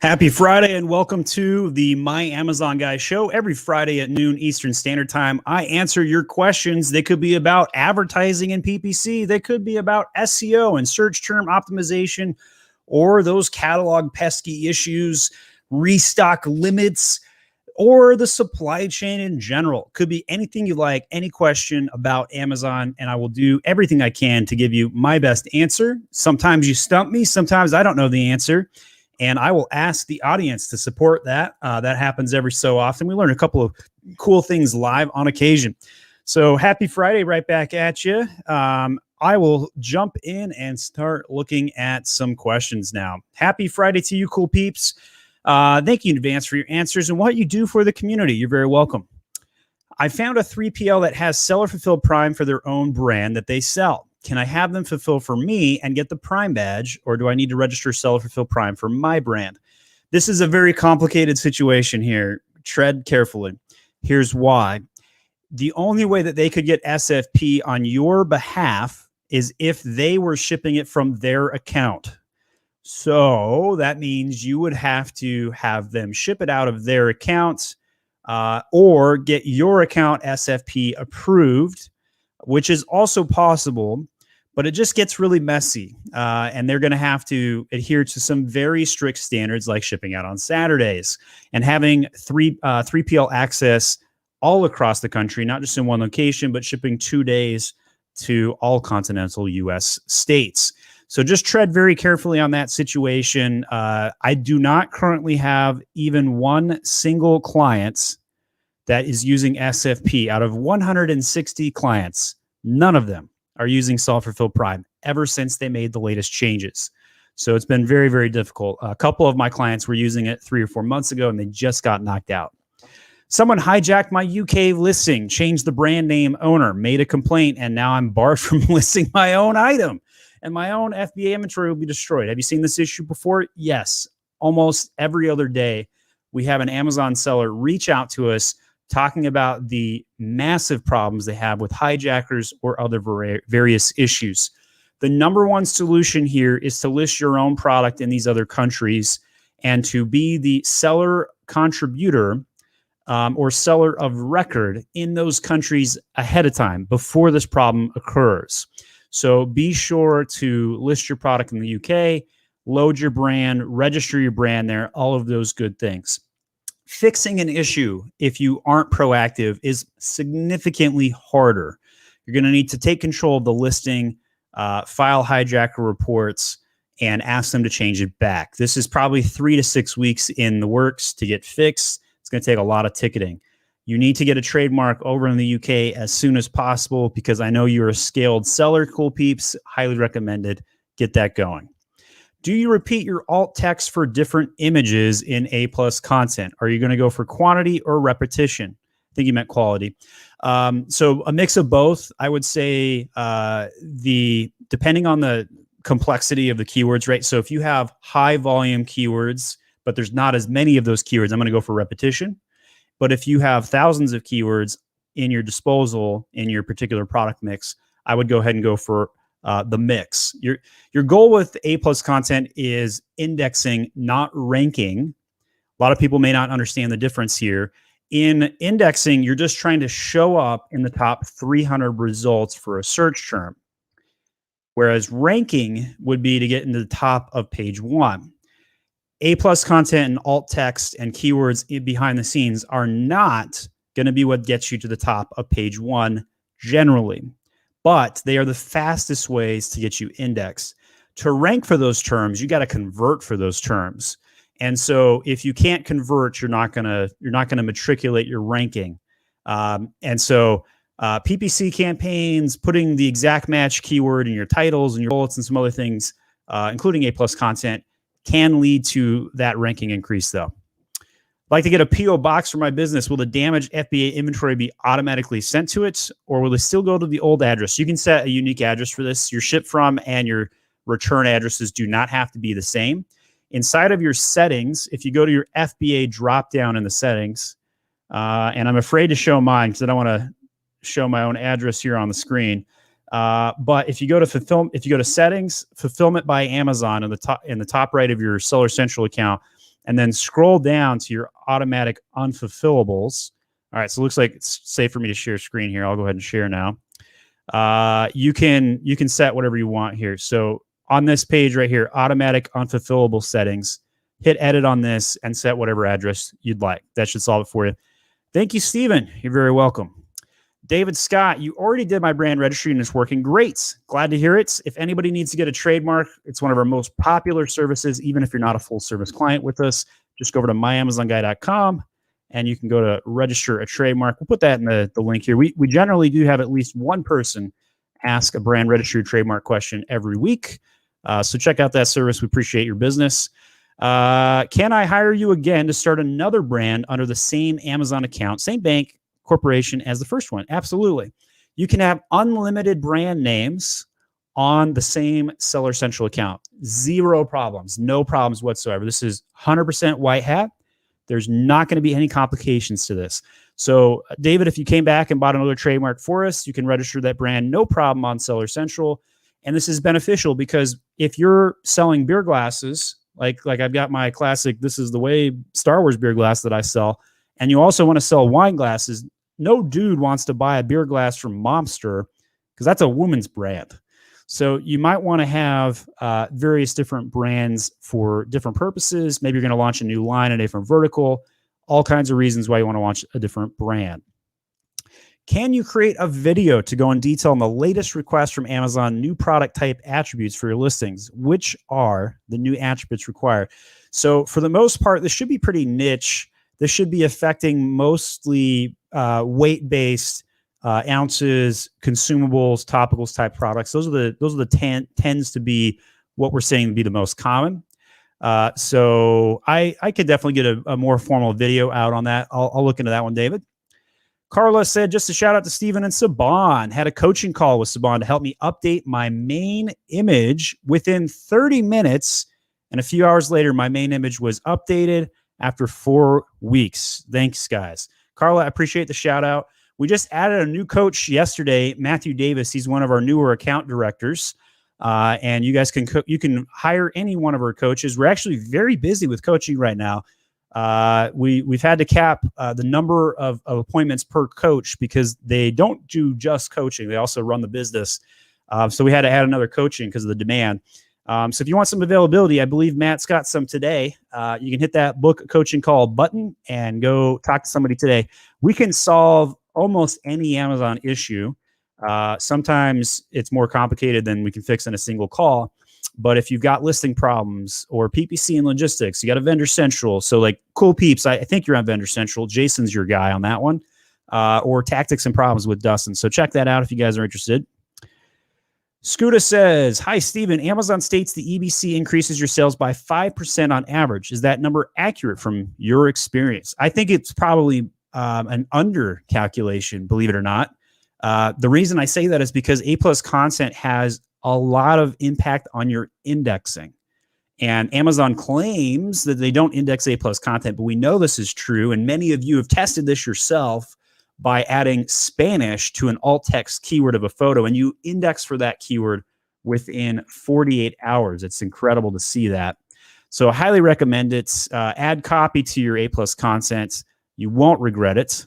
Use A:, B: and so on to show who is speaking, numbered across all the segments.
A: Happy Friday and welcome to the My Amazon Guy show. Every Friday at noon Eastern Standard Time, I answer your questions. They could be about advertising and PPC. They could be about SEO and search term optimization, or those catalog pesky issues, restock limits, or the supply chain in general. Could be anything you like, any question about Amazon, and I will do everything I can to give you my best answer. Sometimes you stump me, sometimes I don't know the answer, and I will ask the audience to support that. That happens every so often. We learn a couple of cool things live on occasion. So happy Friday right back at you. I will jump in and start looking at some questions now. Happy Friday to you, cool peeps. Thank you in advance for your answers and what you do for the community. You're very welcome. I found a 3PL that has seller fulfilled Prime for their own brand that they sell. Can I have them fulfill for me and get the Prime badge, or do I need to register seller fulfilled Prime for my brand? This is a very complicated situation here. Tread carefully. Here's why. The only way that they could get SFP on your behalf is if they were shipping it from their account. So that means you would have to have them ship it out of their account, or get your account SFP approved, which is also possible, but it just gets really messy. And they're going to have to adhere to some very strict standards like shipping out on Saturdays and having 3PL access all across the country, not just in one location, but shipping 2 days to all continental US states. So just tread very carefully on that situation. I do not currently have even one single client that is using SFP. Out of 160 clients, none of them are using self-fulfilled Prime ever since they made the latest changes. So it's been very, very difficult. A couple of my clients were using it 3 or 4 months ago, and they just got knocked out. Someone hijacked my UK listing, changed the brand name owner, made a complaint, and now I'm barred from listing my own item. And my own FBA inventory will be destroyed. Have you seen this issue before? Yes. Almost every other day, we have an Amazon seller reach out to us talking about the massive problems they have with hijackers or other various issues. The number one solution here is to list your own product in these other countries and to be the seller contributor or seller of record in those countries ahead of time before this problem occurs. So be sure to list your product in the UK, load your brand, register your brand there, all of those good things. Fixing an issue, if you aren't proactive, is significantly harder. You're going to need to take control of the listing, file hijacker reports, and ask them to change it back. This is probably 3 to 6 weeks in the works to get fixed. It's going to take a lot of ticketing. You need to get a trademark over in the UK as soon as possible because I know you're a scaled seller, cool peeps. Highly recommended. Get that going. Do you repeat your alt text for different images in A+ content? Are you going to go for quantity or repetition? I think you meant quality. So a mix of both. I would say depending on the complexity of the keywords, right? So if you have high volume keywords, but there's not as many of those keywords, I'm going to go for repetition. But if you have thousands of keywords in your disposal, in your particular product mix, I would go ahead and go for the mix. Your goal with A+ content is indexing, not ranking. A lot of people may not understand the difference here. In indexing, you're just trying to show up in the top 300 results for a search term. Whereas ranking would be to get into the top of page 1. A+ content and alt text and keywords behind the scenes are not going to be what gets you to the top of page 1 generally. But they are the fastest ways to get you indexed. To rank for those terms, you got to convert for those terms. And so if you can't convert, you're not gonna matriculate your ranking. And so PPC campaigns, putting the exact match keyword in your titles and your bullets and some other things, including A+ content, can lead to that ranking increase though. I'd like to get a PO box for my business. Will the damaged FBA inventory be automatically sent to it, or will it still go to the old address? You can set a unique address for this. Your ship from and your return addresses do not have to be the same. Inside of your settings, if you go to your FBA drop down in the settings, and I'm afraid to show mine because I don't want to show my own address here on the screen. But if you go to settings, fulfillment by Amazon in the top right of your Seller Central account, and then scroll down to your automatic unfulfillables. All right, so it looks like it's safe for me to share screen here. I'll go ahead and share now. You can set whatever you want here. So on this page right here, automatic unfulfillable settings, hit edit on this and set whatever address you'd like. That should solve it for you. Thank you, Stephen. You're very welcome. David Scott, you already did my brand registry and it's working great. Glad to hear it. If anybody needs to get a trademark, it's one of our most popular services. Even if you're not a full service client with us, just go over to myamazonguy.com and you can go to register a trademark. We'll put that in the link here. We generally do have at least one person ask a brand registry trademark question every week. So check out that service. We appreciate your business. Can I hire you again to start another brand under the same Amazon account, same bank, corporation as the first one? Absolutely. You can have unlimited brand names on the same Seller Central account. Zero problems, no problems whatsoever. This is 100% white hat. There's not going to be any complications to this. So David, if you came back and bought another trademark for us, you can register that brand, no problem, on Seller Central. And this is beneficial because if you're selling beer glasses, like I've got my classic, this is the way Star Wars beer glass that I sell, and you also want to sell wine glasses, no dude wants to buy a beer glass from Momster because that's a woman's brand. So you might want to have various different brands for different purposes. Maybe you're going to launch a new line, a different vertical, all kinds of reasons why you want to launch a different brand. Can you create a video to go in detail on the latest requests from Amazon, new product type attributes for your listings? Which are the new attributes required? So for the most part, this should be pretty niche. This should be affecting mostly weight-based ounces, consumables, topicals type products. Those are the tends to be what we're saying to be the most common. So I could definitely get a more formal video out on that. I'll look into that one, David. Carla said, just a shout out to Stephen and Saban. Had a coaching call with Saban to help me update my main image within 30 minutes. And a few hours later, my main image was updated after 4 weeks. Thanks, guys. Carla, I appreciate the shout out. We just added a new coach yesterday, Matthew Davis. He's one of our newer account directors. And you guys can hire any one of our coaches. We're actually very busy with coaching right now. We've had to cap the number of appointments per coach because they don't do just coaching. They also run the business. So we had to add another coaching because of the demand. So if you want some availability, I believe Matt's got some today. You can hit that book coaching call button and go talk to somebody today. We can solve almost any Amazon issue. Sometimes it's more complicated than we can fix in a single call. But if you've got listing problems or PPC and logistics, you got a Vendor Central. So like Cool Peeps, I think you're on Vendor Central. Jason's your guy on that one. Or tactics and problems with Dustin. So check that out if you guys are interested. Scooter says, hi, Stephen. Amazon states the EBC increases your sales by 5% on average. Is that number accurate from your experience? I think it's probably an under calculation, believe it or not. The reason I say that is because A+ content has a lot of impact on your indexing. And Amazon claims that they don't index A+ content, but we know this is true. And many of you have tested this yourself by adding Spanish to an alt text keyword of a photo, and you index for that keyword within 48 hours. It's incredible to see that. So I highly recommend it. Add copy to your A+ content. You won't regret it.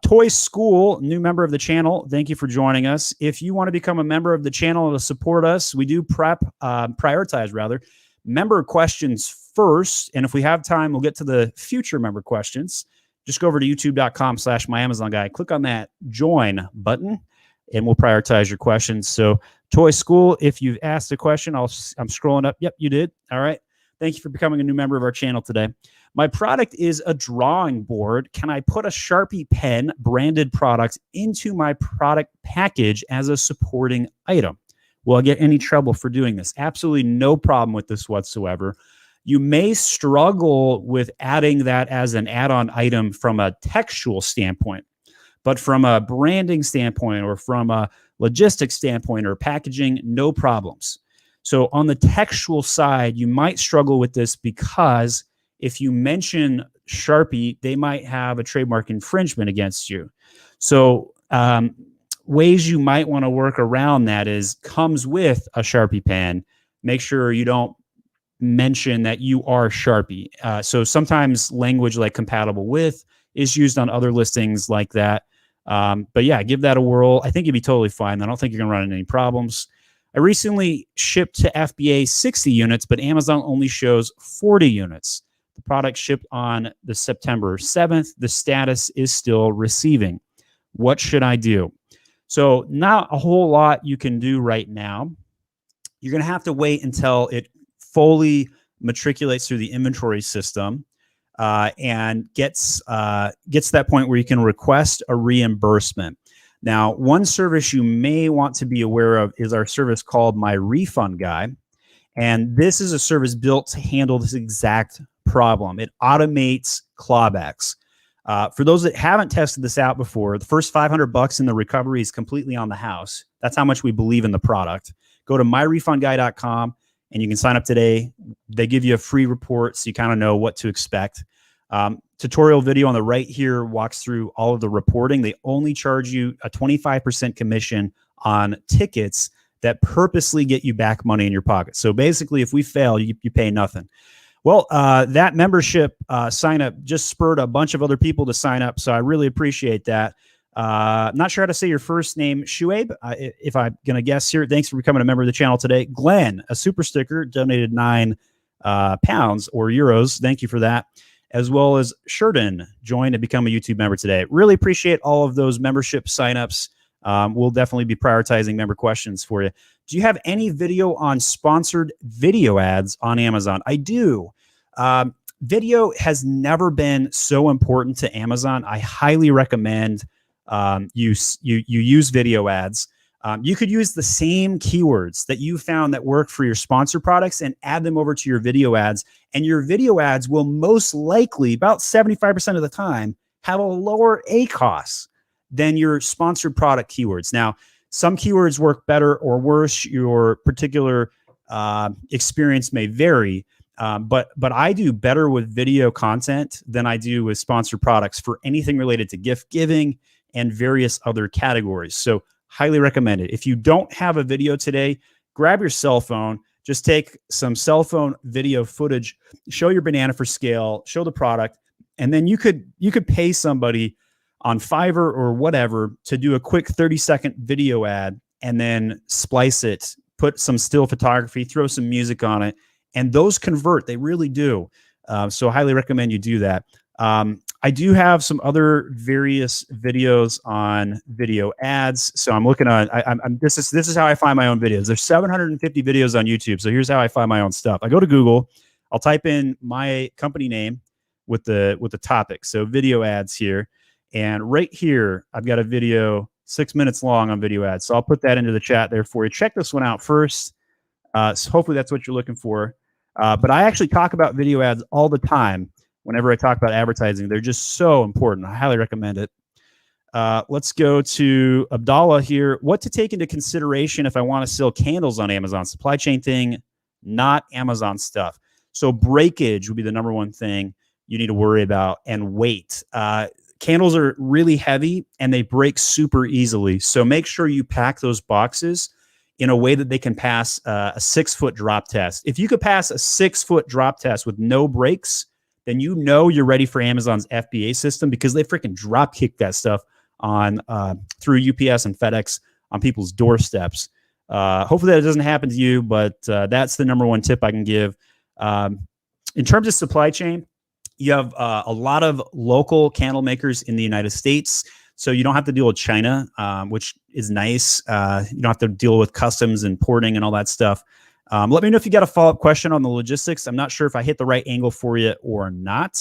A: Toy School, new member of the channel. Thank you for joining us. If you want to become a member of the channel to support us, we do prioritize member questions first. And if we have time, we'll get to the future member questions. Just go over to youtube.com/myamazonguy. Click on that join button and we'll prioritize your questions. So Toy School, if you've asked a question, I'm scrolling up. Yep, you did. All right. Thank you for becoming a new member of our channel today. My product is a drawing board. Can I put a Sharpie pen branded product into my product package as a supporting item? Will I get any trouble for doing this? Absolutely no problem with this whatsoever. You may struggle with adding that as an add-on item from a textual standpoint, but from a branding standpoint or from a logistics standpoint or packaging, no problems. So on the textual side, you might struggle with this because if you mention Sharpie, they might have a trademark infringement against you. So ways you might want to work around that is comes with a Sharpie pen. Make sure you don't mention that you are Sharpie. So sometimes language like compatible with is used on other listings like that. But yeah, give that a whirl. I think you'd be totally fine. I don't think you're going to run into any problems. I recently shipped to FBA 60 units, but Amazon only shows 40 units. The product shipped on the September 7th. The status is still receiving. What should I do? So not a whole lot you can do right now. You're going to have to wait until it fully matriculates through the inventory system and gets to that point where you can request a reimbursement. Now, one service you may want to be aware of is our service called My Refund Guy. And this is a service built to handle this exact problem. It automates clawbacks. For those that haven't tested this out before, the first $500 in the recovery is completely on the house. That's how much we believe in the product. Go to myrefundguy.com and you can sign up today. They give you a free report so you kind of know what to expect. Tutorial video on the right here walks through all of the reporting. They only charge you a 25% commission on tickets that purposely get you back money in your pocket. So basically, if we fail, you pay nothing. Well, that membership sign up just spurred a bunch of other people to sign up. So I really appreciate that. Not sure how to say your first name, Shuaib, if I'm going to guess here. Thanks for becoming a member of the channel today. Glenn, a super sticker, donated 9 pounds or euros. Thank you for that. As well as Sheridan joined and become a YouTube member today. Really appreciate all of those membership signups. We'll definitely be prioritizing member questions for you. Do you have any video on sponsored video ads on Amazon? I do. Video has never been so important to Amazon. I highly recommend you use video ads. You could use the same keywords that you found that work for your sponsored products and add them over to your video ads. And your video ads will most likely, about 75% of the time, have a lower ACOS than your sponsored product keywords. Now, some keywords work better or worse. Your particular experience may vary. But I do better with video content than I do with sponsored products for anything related to gift giving and various other categories. So highly recommend it. If you don't have a video today, grab your cell phone, just take some cell phone video footage, show your banana for scale, show the product, and then you could pay somebody on Fiverr or whatever to do a quick 30-second video ad and then splice it, put some still photography, throw some music on it, and those convert. They really do. So highly recommend you do that. I do have some other various videos on video ads. So I'm looking on, this is how I find my own videos. There's 750 videos on YouTube. So here's how I find my own stuff. I go to Google, I'll type in my company name with the topic. So video ads here. And right here, I've got a video 6 minutes long on video ads. So I'll put that into the chat there for you. Check this one out first. So hopefully that's what you're looking for. But I actually talk about video ads all the time. Whenever I talk about advertising, they're just so important. I highly recommend it. Let's go to Abdallah here. What to take into consideration if I want to sell candles on Amazon? Supply chain thing, not Amazon stuff. So breakage would be the number one thing you need to worry about, and weight. Candles are really heavy and they break super easily. So make sure you pack those boxes in a way that they can pass a 6-foot drop test. If you could pass a 6-foot drop test with no breaks, then you know you're ready for Amazon's FBA system, because they freaking drop kick that stuff on through UPS and FedEx on people's doorsteps. Hopefully that doesn't happen to you, but that's the number one tip I can give. In terms of supply chain, you have a lot of local candle makers in the United States, so you don't have to deal with China, which is nice. You don't have to deal with customs and porting and all that stuff. Let me know if you got a follow-up question on the logistics. I'm not sure if I hit the right angle for you or not.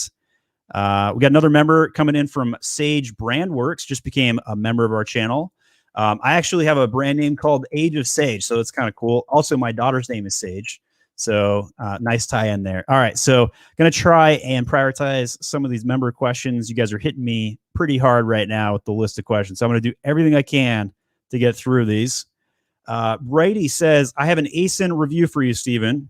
A: We got another member coming in from Sage Brandworks, just became a member of our channel. I actually have a brand name called Age of Sage, so it's kind of cool. Also, my daughter's name is Sage, so nice tie in there. All right, so going to try and prioritize some of these member questions. You guys are hitting me pretty hard right now with the list of questions, so I'm going to do everything I can to get through these. Brady says, I have an ASIN review for you, Steven.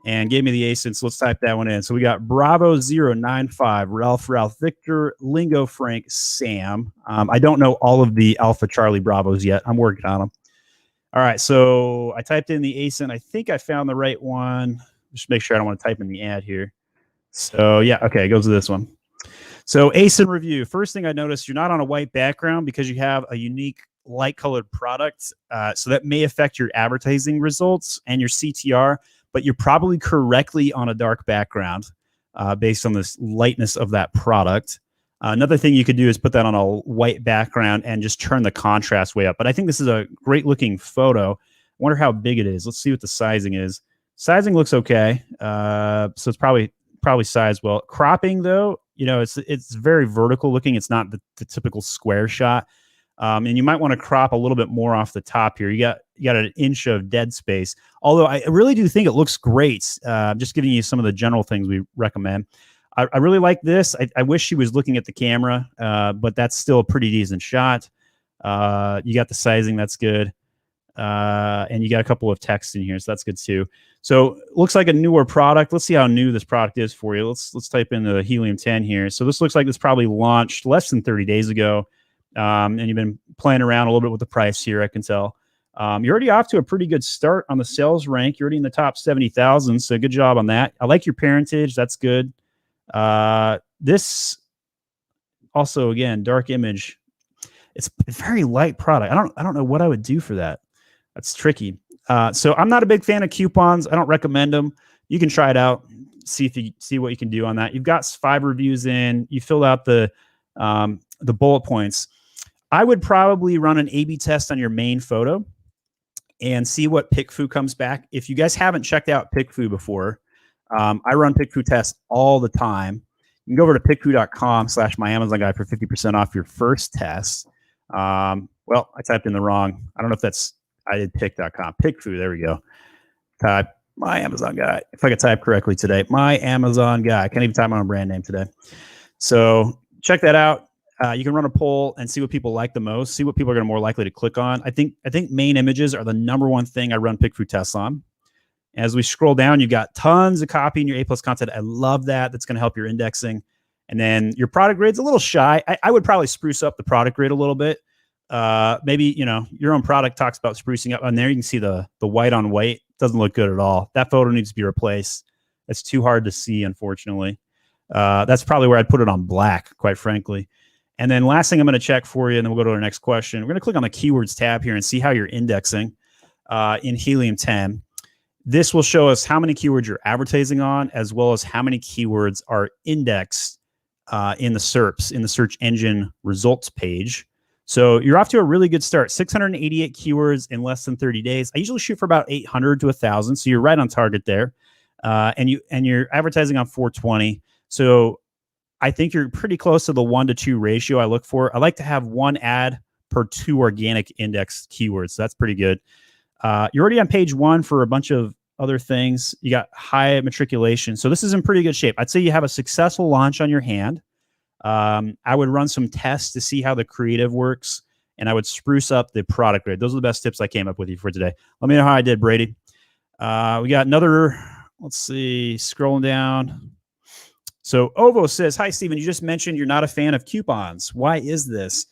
A: and gave me the ASIN. So let's type that one in. So we got Bravo 095, Ralph Victor, Lingo Frank, Sam. I don't know all of the Alpha Charlie Bravos yet. I'm working on them. All right, so I typed in the ASIN. I think I found the right one. Just make sure I don't want to type in the ad here. So yeah, okay, it goes to this one. So ASIN review. First thing I noticed, you're not on a white background because you have a unique light colored product. So that may affect your advertising results and your CTR, but you're probably correctly on a dark background based on this lightness of that product. Another thing you could do is put that on a white background and just turn the contrast way up. But I think this is a great looking photo. I wonder how big it is. Let's see what the sizing is. Sizing looks okay. So it's probably sized well. Cropping though, you know, it's very vertical looking. It's not the typical square shot. And you might want to crop a little bit more off the top here. You got an inch of dead space. Although I really do think it looks great. I'm just giving you some of the general things we recommend. I really like this. I wish she was looking at the camera, but that's still a pretty decent shot. You got the sizing, that's good. And you got a couple of texts in here, so that's good too. So looks like a newer product. Let's see how new this product is for you. Let's type in the Helium 10 here. So this looks like this probably launched less than 30 days ago. And you've been playing around a little bit with the price here, I can tell. You're already off to a pretty good start on the sales rank. You're already in the top 70,000, so good job on that. I like your parentage. That's good. This also, again, dark image. It's a very light product. I don't know what I would do for that. That's tricky. So I'm not a big fan of coupons. I don't recommend them. You can try it out, see what you can do on that. You've got 5 reviews in. You filled out the bullet points. I would probably run an A/B test on your main photo and see what PickFu comes back. If you guys haven't checked out PickFu before, I run PickFu tests all the time. You can go over to pickfu.com/myamazonguy for 50% off your first test. Well, I typed in the wrong. I don't know if I did pick.com. PickFu, there we go. Type My Amazon Guy. If I could type correctly today, My Amazon Guy. I can't even type my own brand name today. So check that out. You can run a poll and see what people like the most, see what people are going to more likely to click on. I think main images are the #1 thing I run PickFu tests on. As we scroll down, you've got tons of copy in your A+ content. I love that. That's going to help your indexing. And then your product grade's a little shy. I would probably spruce up the product grade a little bit. Maybe, you know, your own product talks about sprucing up. On there, you can see the white on white. Doesn't look good at all. That photo needs to be replaced. It's too hard to see, unfortunately. That's probably where I'd put it on black, quite frankly. And then last thing I'm going to check for you, and then we'll go to our next question. We're going to click on the keywords tab here and see how you're indexing in Helium 10. This will show us how many keywords you're advertising on, as well as how many keywords are indexed in the SERPs, in the search engine results page. So you're off to a really good start. 688 keywords in less than 30 days. I usually shoot for about 800 to 1,000, so you're right on target there. And you're advertising on 420. So I think you're pretty close to the 1-to-2 ratio I look for. I like to have 1 ad per 2 organic index keywords. So that's pretty good. You're already on page 1 for a bunch of other things. You got high matriculation. So this is in pretty good shape. I'd say you have a successful launch on your hand. I would run some tests to see how the creative works, and I would spruce up the product grade. Those are the best tips I came up with you for today. Let me know how I did, Brady. We got another, let's see, scrolling down. So Ovo says, hi, Steven, you just mentioned you're not a fan of coupons. Why is this?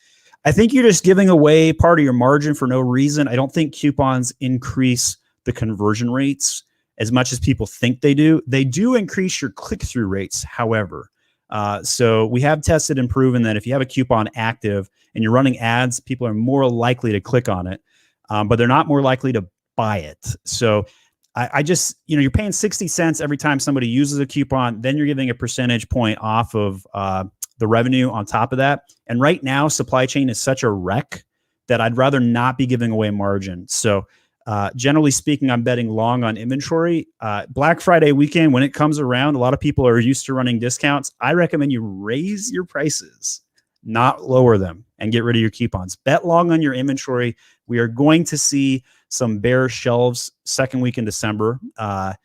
A: I think you're just giving away part of your margin for no reason. I don't think coupons increase the conversion rates as much as people think they do. They do increase your click-through rates, however. So we have tested and proven that if you have a coupon active and you're running ads, people are more likely to click on it, but they're not more likely to buy it. So I just, you know, you're paying 60 cents every time somebody uses a coupon, then you're giving a percentage point off of the revenue on top of that. And right now, supply chain is such a wreck that I'd rather not be giving away margin. So generally speaking, I'm betting long on inventory. Black Friday weekend, when it comes around, a lot of people are used to running discounts. I recommend you raise your prices, not lower them, and get rid of your coupons. Bet long on your inventory. We are going to see some bare shelves second week in December. And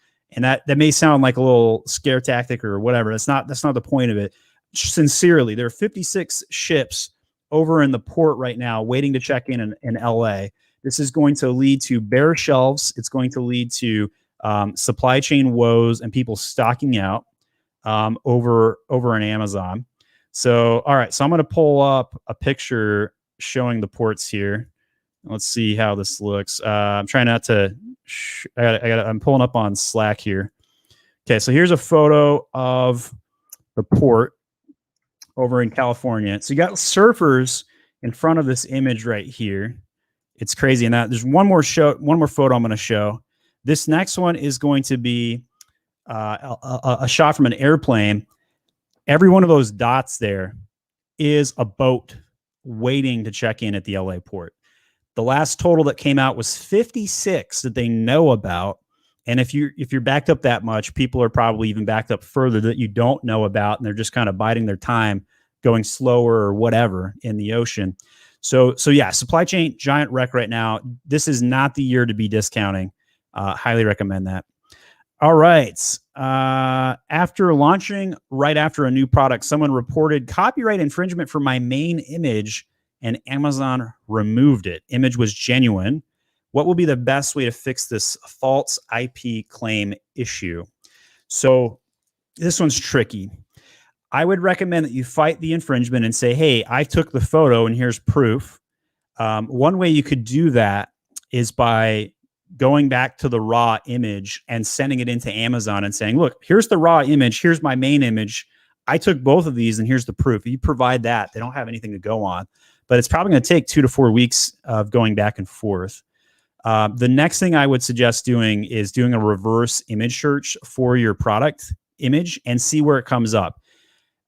A: that may sound like a little scare tactic or whatever. That's not the point of it. Sincerely, there are 56 ships over in the port right now waiting to check in LA. This is going to lead to bare shelves. It's going to lead to supply chain woes and people stocking out over on Amazon. So, all right. So I'm going to pull up a picture showing the ports here. Let's see how this looks. I'm trying not to. I'm pulling up on Slack here. Okay, so here's a photo of the port over in California. So you got surfers in front of this image right here. It's crazy. And that there's one more photo I'm going to show. This next one is going to be a shot from an airplane. Every one of those dots there is a boat waiting to check in at the LA port. The last total that came out was 56 that they know about. And if you're backed up that much, people are probably even backed up further that you don't know about, and they're just kind of biding their time, going slower or whatever in the ocean. So yeah, supply chain giant wreck right now. This is not the year to be discounting. Highly recommend that. All right. After launching right after a new product, someone reported copyright infringement for my main image, and Amazon removed it. Image was genuine. What will be the best way to fix this false IP claim issue? So this one's tricky. I would recommend that you fight the infringement and say, hey, I took the photo and here's proof. One way you could do that is by going back to the raw image and sending it into Amazon and saying, look, here's the raw image. Here's my main image. I took both of these and here's the proof. If you provide that, they don't have anything to go on. But it's probably going to take 2 to 4 weeks of going back and forth. The next thing I would suggest doing is doing a reverse image search for your product image and see where it comes up.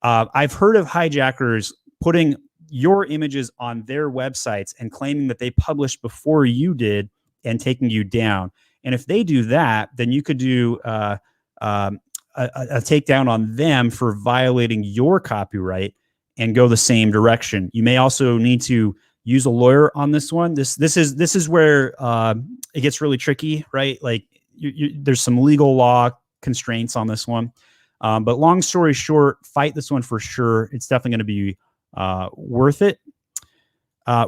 A: I've heard of hijackers putting your images on their websites and claiming that they published before you did and taking you down. And if they do that, then you could do a takedown on them for violating your copyright and go the same direction. You may also need to use a lawyer on this one. This is where it gets really tricky, right? Like there's some legal law constraints on this one. But long story short, fight this one for sure. It's definitely going to be worth it.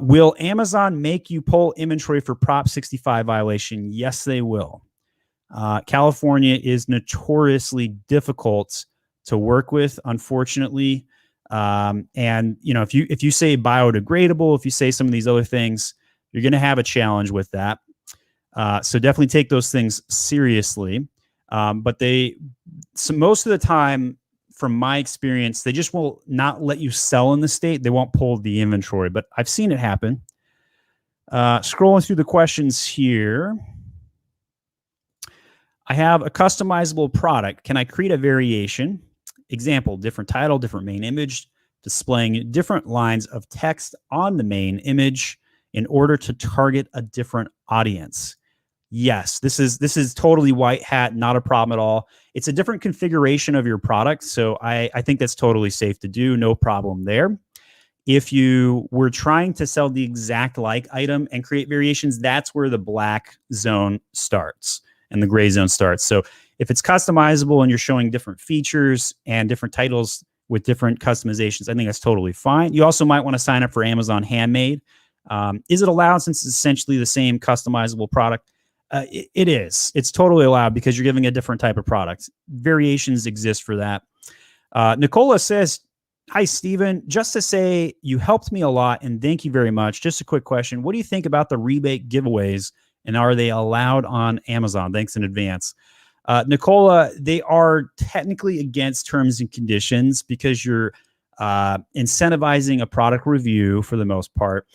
A: Will Amazon make you pull inventory for Prop 65 violation? Yes, they will. California is notoriously difficult to work with, unfortunately. And if you say biodegradable, if you say some of these other things, you're going to have a challenge with that. So definitely take those things seriously. But most of the time, from my experience, they just will not let you sell in the state. They won't pull the inventory, but I've seen it happen. Scrolling through the questions here. I have a customizable product. Can I create a variation? Example, different title, different main image, displaying different lines of text on the main image in order to target a different audience. Yes, this is totally white hat, not a problem at all. It's a different configuration of your product, so I think that's totally safe to do, no problem there. If you were trying to sell the exact like item and create variations, that's where the black zone starts and the gray zone starts. So if it's customizable and you're showing different features and different titles with different customizations, I think that's totally fine. You also might want to sign up for Amazon Handmade. Is it allowed since it's essentially the same customizable product? It is. It's totally allowed because you're giving a different type of product. Variations exist for that. Nicola says, hi, Stephen. Just to say you helped me a lot and thank you very much. Just a quick question. What do you think about the rebate giveaways and are they allowed on Amazon? Thanks in advance. Nicola, they are technically against terms and conditions because you're incentivizing a product review for the most part.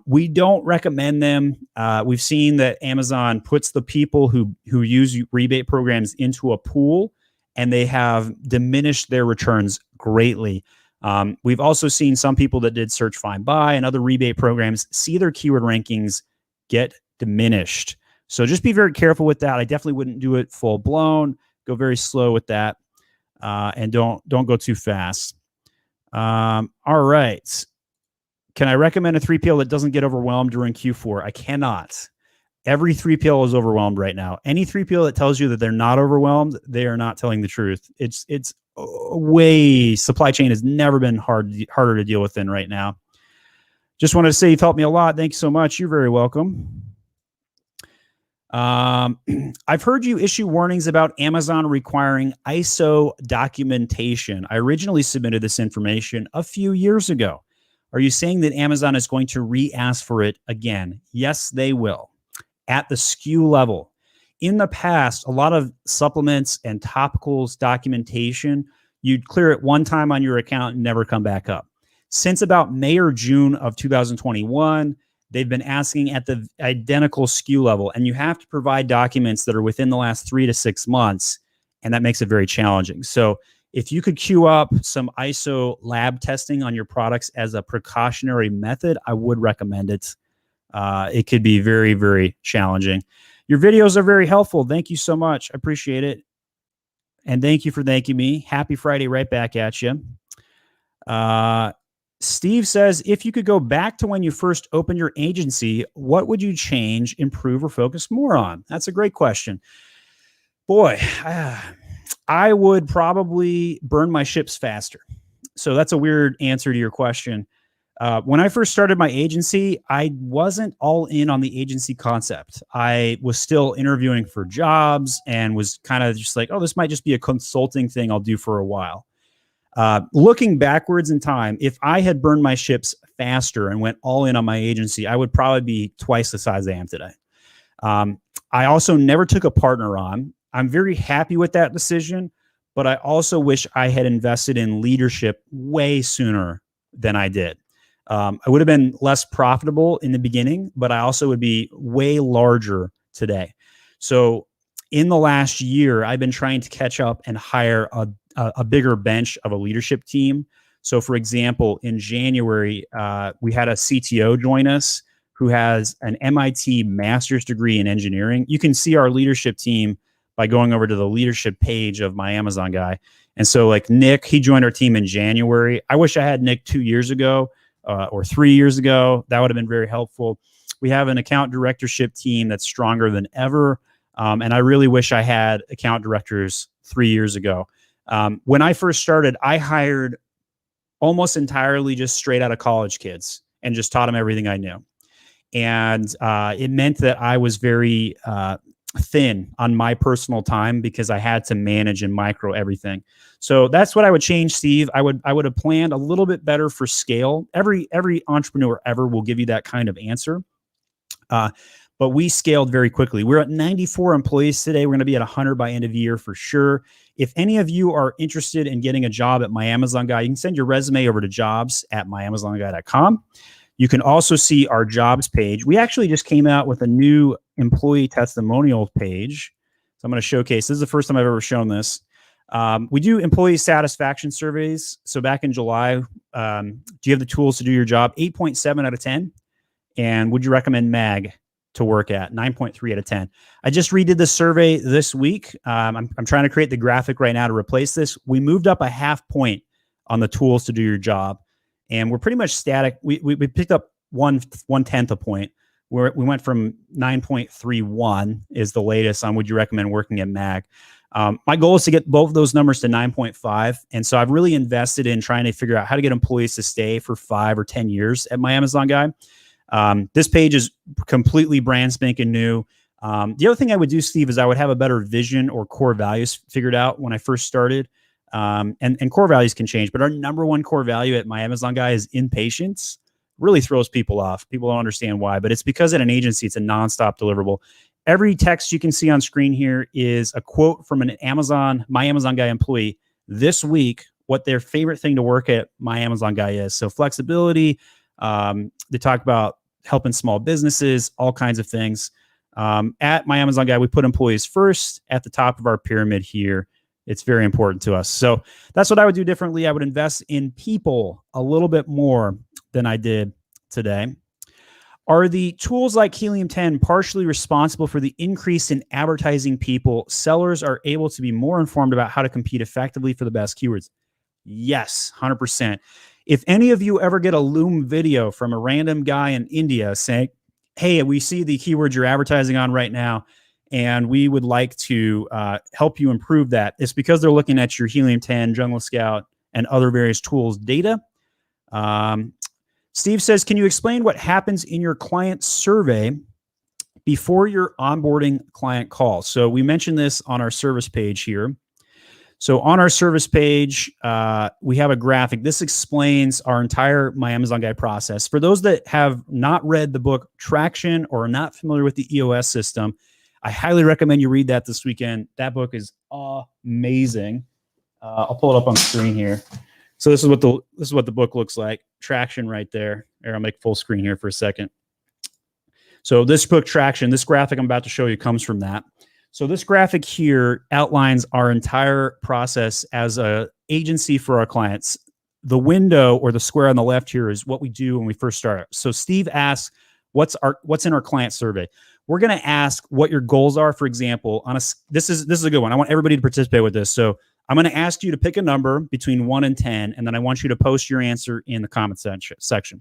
A: We don't recommend them. We've seen that Amazon puts the people who use rebate programs into a pool and they have diminished their returns greatly. We've also seen some people that did search, find, buy and other rebate programs see their keyword rankings get diminished. So just be very careful with that. I definitely wouldn't do it full blown. Go very slow with that, and don't go too fast. All right. Can I recommend a 3PL that doesn't get overwhelmed during Q4? I cannot. Every 3PL is overwhelmed right now. Any 3PL that tells you that they're not overwhelmed, they are not telling the truth. It's supply chain has never been harder to deal with than right now. Just wanted to say you've helped me a lot. Thank you so much. You're very welcome. I've heard you issue warnings about Amazon requiring ISO documentation. I originally submitted this information a few years ago. Are you saying that Amazon is going to re-ask for it again? Yes, they will. At the SKU level. In the past, a lot of supplements and topicals documentation, you'd clear it one time on your account and never come back up. Since about May or June of 2021, they've been asking at the identical SKU level, and you have to provide documents that are within the last 3 to 6 months, and that makes it very challenging. So if you could queue up some ISO lab testing on your products as a precautionary method, I would recommend it. It could be very, very challenging. Your videos are very helpful. Thank you so much. I appreciate it. And thank you for thanking me. Happy Friday right back at you. Steve says, if you could go back to when you first opened your agency, what would you change, improve, or focus more on? That's a great question. Boy, I would probably burn my ships faster. So that's a weird answer to your question. When I first started my agency, I wasn't all in on the agency concept. I was still interviewing for jobs and was kind of just like, oh, this might just be a consulting thing I'll do for a while. Looking backwards in time, if I had burned my ships faster and went all in on my agency, I would probably be twice the size I am today. I also never took a partner on. I'm very happy with that decision, but I also wish I had invested in leadership way sooner than I did. I would have been less profitable in the beginning, but I also would be way larger today. So in the last year, I've been trying to catch up and hire a bigger bench of a leadership team. So for example, in January, we had a CTO join us who has an MIT master's degree in engineering. You can see our leadership team by going over to the leadership page of My Amazon Guy. And so like Nick, he joined our team in January. I wish I had Nick 2 years ago or 3 years ago. That would have been very helpful. We have an account directorship team that's stronger than ever. And I really wish I had account directors 3 years ago. When I first started, I hired almost entirely just straight out of college kids and just taught them everything I knew. And it meant that I was very thin on my personal time because I had to manage and micro everything. So that's what I would change, Steve. I would have planned a little bit better for scale. Every entrepreneur ever will give you that kind of answer. But we scaled very quickly. We're at 94 employees today. We're going to be at 100 by end of year for sure. If any of you are interested in getting a job at My Amazon Guy, you can send your resume over to jobs@myamazonguy.com. You can also see our jobs page. We actually just came out with a new employee testimonial page. So I'm going to showcase. This is the first time I've ever shown this. We do employee satisfaction surveys. So back in July, do you have the tools to do your job? 8.7 out of 10. And would you recommend MAG to work at? 9.3 out of 10. I just redid the survey this week. I'm trying to create the graphic right now to replace this. We moved up a half point on the tools to do your job. And we're pretty much static. We picked up 1/10 a point. We went from 9.31 is the latest on would you recommend working at MAG. My goal is to get both of those numbers to 9.5. And so I've really invested in trying to figure out how to get employees to stay for 5 or 10 years at My Amazon Guy. This page is completely brand spanking new. The other thing I would do, Steve, is I would have a better vision or core values figured out when I first started. And core values can change, but our number one core value at My Amazon Guy is impatience. Really throws people off. People don't understand why, but it's because at an agency, it's a nonstop deliverable. Every text you can see on screen here is a quote from an My Amazon Guy employee this week, what their favorite thing to work at My Amazon Guy is. So flexibility, they talk about helping small businesses, all kinds of things. At My Amazon Guy, we put employees first at the top of our pyramid here. It's very important to us. So that's what I would do differently. I would invest in people a little bit more than I did today. Are the tools like Helium-10 partially responsible for the increase in advertising people? Sellers are able to be more informed about how to compete effectively for the best keywords. Yes, 100%. If any of you ever get a Loom video from a random guy in India saying, hey, we see the keywords you're advertising on right now, and we would like to help you improve that. It's because they're looking at your Helium-10, Jungle Scout, and other various tools data. Steve says, can you explain what happens in your client survey before your onboarding client call. So we mentioned this on our service page here. So on our service page, we have a graphic. This explains our entire My Amazon Guy process. For those that have not read the book Traction or are not familiar with the EOS system, I highly recommend you read that this weekend. That book is amazing. I'll pull it up on the screen here. So this is what the book looks like. Traction right there. Here, I'll make full screen here for a second. So this book Traction, this graphic I'm about to show you comes from that. So this graphic here outlines our entire process as an agency for our clients. The window or the square on the left here is what we do when we first start. So Steve asks, what's in our client survey? We're going to ask what your goals are. For example, this is a good one. I want everybody to participate with this. So I'm going to ask you to pick a number between 1 and 10, and then I want you to post your answer in the comment section.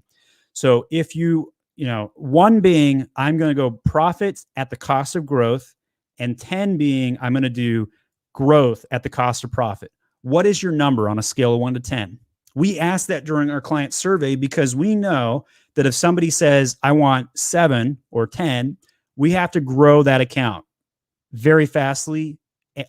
A: So if you 1 being, I'm going to go profits at the cost of growth, and 10 being, I'm going to do growth at the cost of profit. What is your number on a scale of 1 to 10? We ask that during our client survey because we know that if somebody says, I want 7 or 10, we have to grow that account very fastly.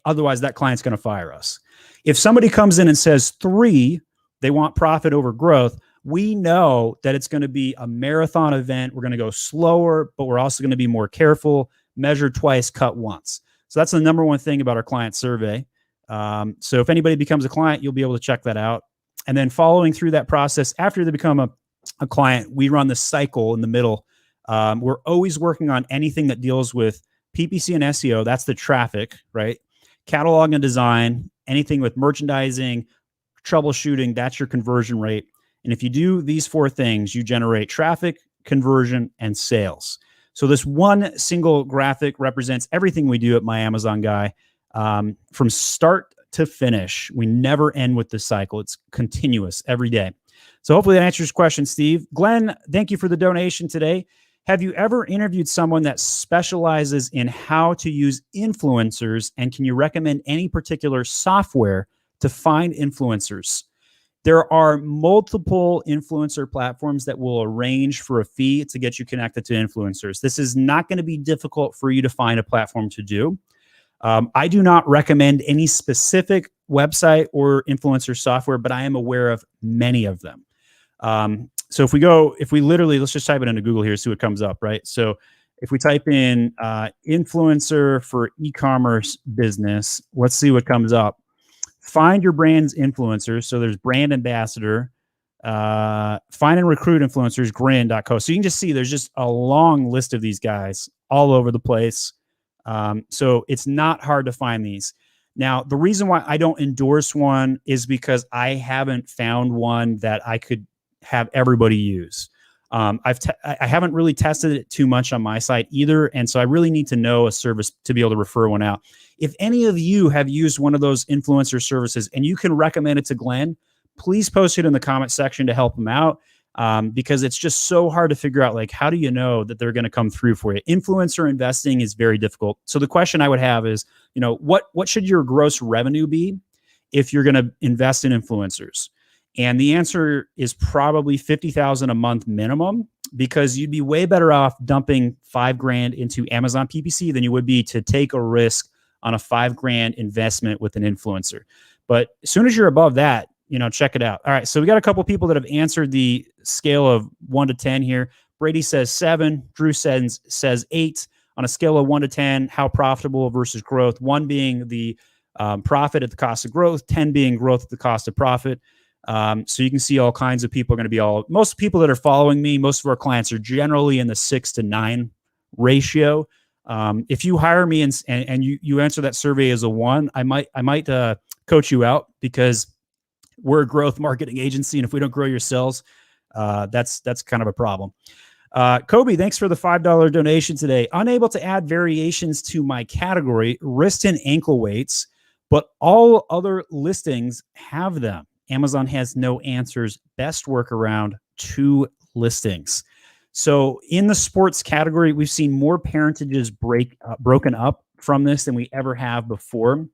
A: Otherwise, that client's going to fire us. If somebody comes in and says 3, they want profit over growth, we know that it's going to be a marathon event. We're going to go slower, but we're also going to be more careful, measure twice, cut once. So that's the number one thing about our client survey. So if anybody becomes a client, you'll be able to check that out. And then following through that process, after they become a client, we run the cycle in the middle. We're always working on anything that deals with PPC and SEO. That's the traffic, right? Catalog and design, anything with merchandising, troubleshooting, that's your conversion rate. And if you do these 4 things, you generate traffic, conversion, and sales. So this one single graphic represents everything we do at My Amazon Guy from start to finish. We never end with this cycle. It's continuous every day. So hopefully that answers your question, Steve. Glenn, thank you for the donation today. Have you ever interviewed someone that specializes in how to use influencers? And can you recommend any particular software to find influencers? There are multiple influencer platforms that will arrange for a fee to get you connected to influencers. This is not going to be difficult for you to find a platform to do. I do not recommend any specific website or influencer software, but I am aware of many of them. So if we literally, let's just type it into Google here, see what comes up, right? So if we type in influencer for e-commerce business, let's see what comes up. Find your brand's influencers. So there's brand ambassador, find and recruit influencers, grin.co. So you can just see there's just a long list of these guys all over the place. So it's not hard to find these. Now, the reason why I don't endorse one is because I haven't found one that I could have everybody use. I haven't really tested it too much on my site either. And so I really need to know a service to be able to refer one out. If any of you have used one of those influencer services and you can recommend it to Glenn, please post it in the comment section to help him out. Because it's just so hard to figure out, like, how do you know that they're going to come through for you? Influencer investing is very difficult. So the question I would have is, what should your gross revenue be if you're going to invest in influencers? And the answer is probably $50,000 a month minimum, because you'd be way better off dumping $5,000 into Amazon PPC than you would be to take a risk on a $5,000 investment with an influencer. But as soon as you're above that, check it out. All right. So we got a couple of people that have answered the scale of 1 to 10 here. Brady says 7. Drew says 8. On a scale of 1 to 10, how profitable versus growth? 1 being the profit at the cost of growth, 10 being growth at the cost of profit. So you can see all kinds of people are going to be most people that are following me, most of our clients are generally in the 6 to 9 ratio. If you hire me and you answer that survey as a 1, I might coach you out, because we're a growth marketing agency, and if we don't grow your sales, that's kind of a problem. Kobe, thanks for the $5 donation today. Unable to add variations to my category, wrist and ankle weights, but all other listings have them. Amazon has no answers. Best workaround, 2 listings. So in the sports category, we've seen more parentages broken up from this than we ever have before.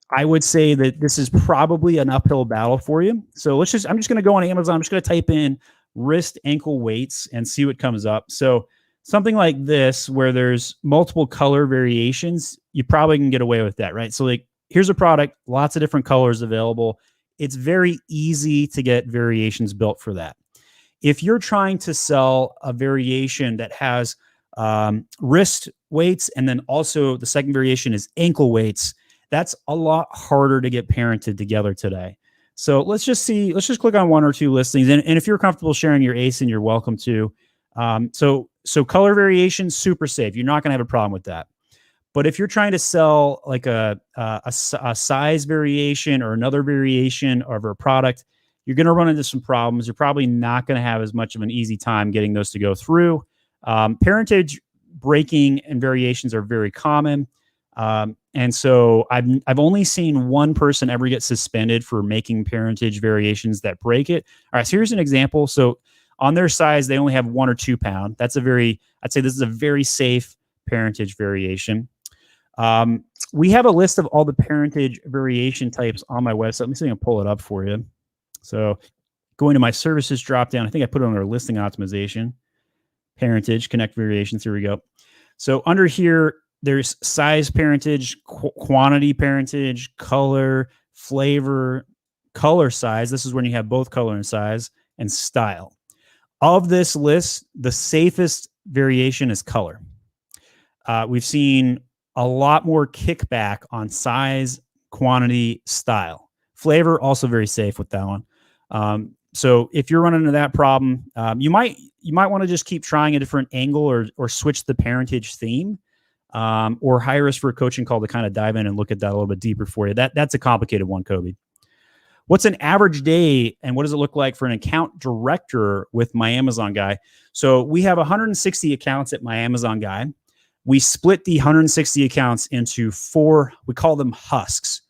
A: I would say that this is probably an uphill battle for you. So I'm just going to go on Amazon. I'm just going to type in wrist ankle weights and see what comes up. So something like this, where there's multiple color variations, you probably can get away with that, right? So like, here's a product, lots of different colors available. It's very easy to get variations built for that. If you're trying to sell a variation that has wrist weights, and then also the second variation is ankle weights, that's a lot harder to get parented together today. So let's just click on one or two listings. And if you're comfortable sharing your ASIN, you're welcome to. So color variation, super safe. You're not going to have a problem with that. But if you're trying to sell like a size variation or another variation of a product, you're going to run into some problems. You're probably not going to have as much of an easy time getting those to go through. Parentage breaking and variations are very common. And so I've only seen one person ever get suspended for making parentage variations that break it. All right, so here's an example. So on their size, they only have 1 or 2 pound. I'd say this is a very safe parentage variation. We have a list of all the parentage variation types on my website. Let me see if I can pull it up for you. So going to my services drop down, I think I put it under listing optimization, parentage, connect variations. Here we go. So under here, there's size parentage, quantity parentage, color, flavor, color size. This is when you have both color and size, and style. Of this list, the safest variation is color. We've seen a lot more kickback on size, quantity, style. Flavor, also very safe with that one. So if you're running into that problem, you might want to just keep trying a different angle or switch the parentage theme, or hire us for a coaching call to kind of dive in and look at that a little bit deeper for you. That's a complicated one, Kobe. What's an average day and what does it look like for an account director with My Amazon Guy? So we have 160 accounts at My Amazon Guy. We split the 160 accounts into 4, we call them husks.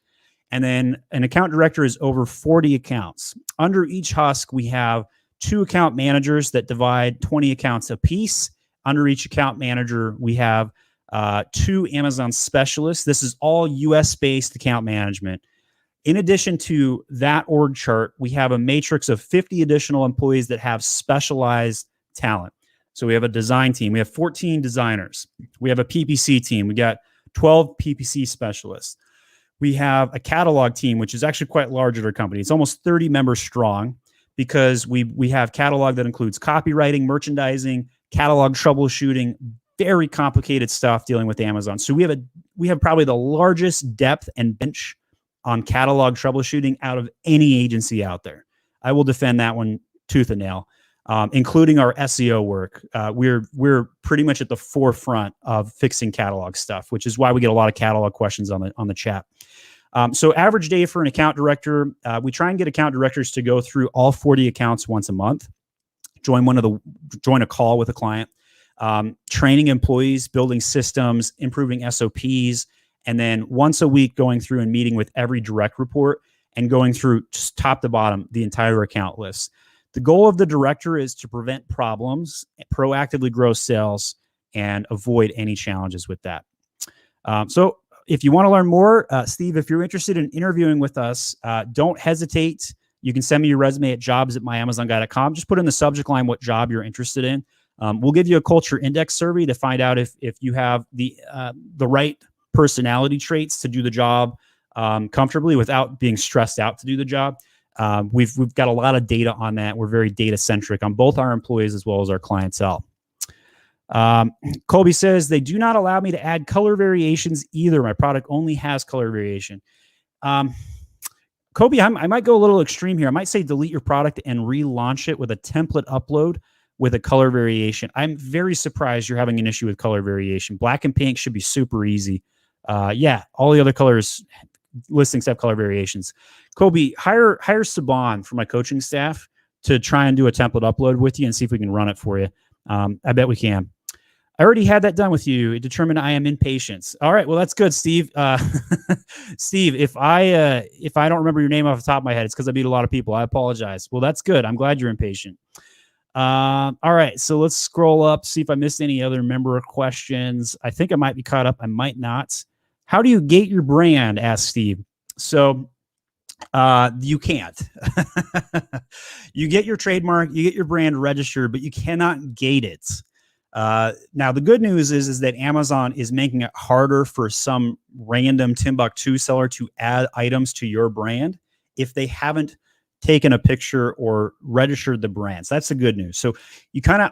A: And then an account director is over 40 accounts. Under each husk, we have 2 account managers that divide 20 accounts apiece. Under each account manager, we have 2 Amazon specialists. This is all US-based account management. In addition to that org chart, we have a matrix of 50 additional employees that have specialized talent. So we have a design team. We have 14 designers. We have a PPC team. We got 12 PPC specialists. We have a catalog team, which is actually quite large at our company. It's almost 30 members strong, because we have catalog that includes copywriting, merchandising, catalog troubleshooting, very complicated stuff dealing with Amazon. So we have probably the largest depth and bench on catalog troubleshooting out of any agency out there. I will defend that one tooth and nail, including our SEO work. We're pretty much at the forefront of fixing catalog stuff, which is why we get a lot of catalog questions on the chat. So average day for an account director, we try and get account directors to go through all 40 accounts once a month, join a call with a client, training employees, building systems, improving SOPs, and then once a week going through and meeting with every direct report and going through just top to bottom the entire account list. The goal of the director is to prevent problems, proactively grow sales, and avoid any challenges with that. So if you want to learn more, Steve, if you're interested in interviewing with us, don't hesitate. You can send me your resume at jobs@myamazonguy.com. Just put in the subject line what job you're interested in. We'll give you a culture index survey to find out if you have the right personality traits to do the job comfortably without being stressed out to do the job. We've got a lot of data on that. We're very data centric on both our employees as well as our clientele. Colby says, they do not allow me to add color variations either. My product only has color variation. Kobe, I might go a little extreme here. I might say delete your product and relaunch it with a template upload with a color variation. I'm very surprised you're having an issue with color variation. Black and pink should be super easy. Yeah, all the other colors listings have color variations. Kobe, hire Saban for my coaching staff to try and do a template upload with you and see if we can run it for you. I bet we can. I already had that done with you. It determined I am impatient. All right, well, that's good, Steve. Steve, if I don't remember your name off the top of my head, it's because I beat a lot of people. I apologize. Well, that's good. I'm glad you're impatient. All right, so let's scroll up, see if I missed any other member questions. I think I might be caught up. I might not. How do you gate your brand? Asked Steve. So you can't. You get your trademark, you get your brand registered, but you cannot gate it. Now, the good news is that Amazon is making it harder for some random Timbuktu seller to add items to your brand if they haven't taken a picture or registered the brands. That's the good news. So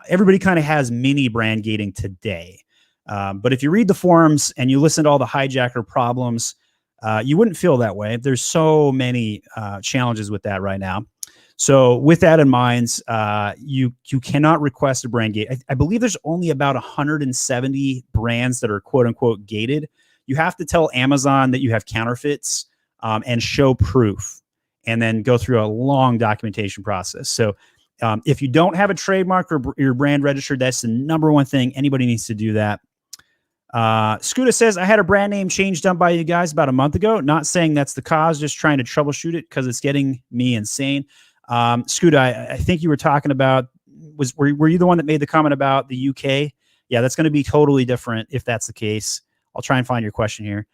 A: everybody kind of has mini brand gating today. But if you read the forums and you listen to all the hijacker problems, you wouldn't feel that way. There's so many challenges with that right now. So with that in mind, you cannot request a brand gate. I believe there's only about 170 brands that are quote unquote gated. You have to tell Amazon that you have counterfeits and show proof, and then go through a long documentation process. So if you don't have a trademark or your brand registered, that's the number one thing. Anybody needs to do that. Scooter says, I had a brand name change done by you guys about a month ago. Not saying that's the cause, just trying to troubleshoot it because it's getting me insane. Scooter, I think you were talking about, were you the one that made the comment about the UK? Yeah, that's going to be totally different if that's the case. I'll try and find your question here.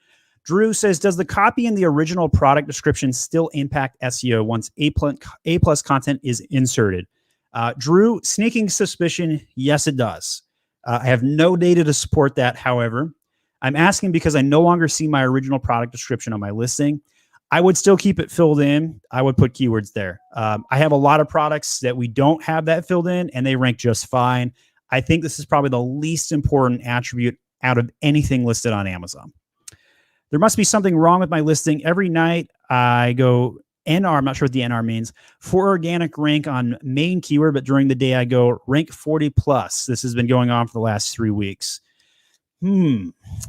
A: Drew says, does the copy in the original product description still impact SEO once A plus content is inserted? Drew, sneaking suspicion, yes, it does. I have no data to support that. However, I'm asking because I no longer see my original product description on my listing. I would still keep it filled in. I would put keywords there. I have a lot of products that we don't have that filled in, and they rank just fine. I think this is probably the least important attribute out of anything listed on Amazon. There must be something wrong with my listing. Every night I go NR, I'm not sure what the NR means, for organic rank on main keyword, but during the day I go rank 40 plus. This has been going on for the last 3 weeks.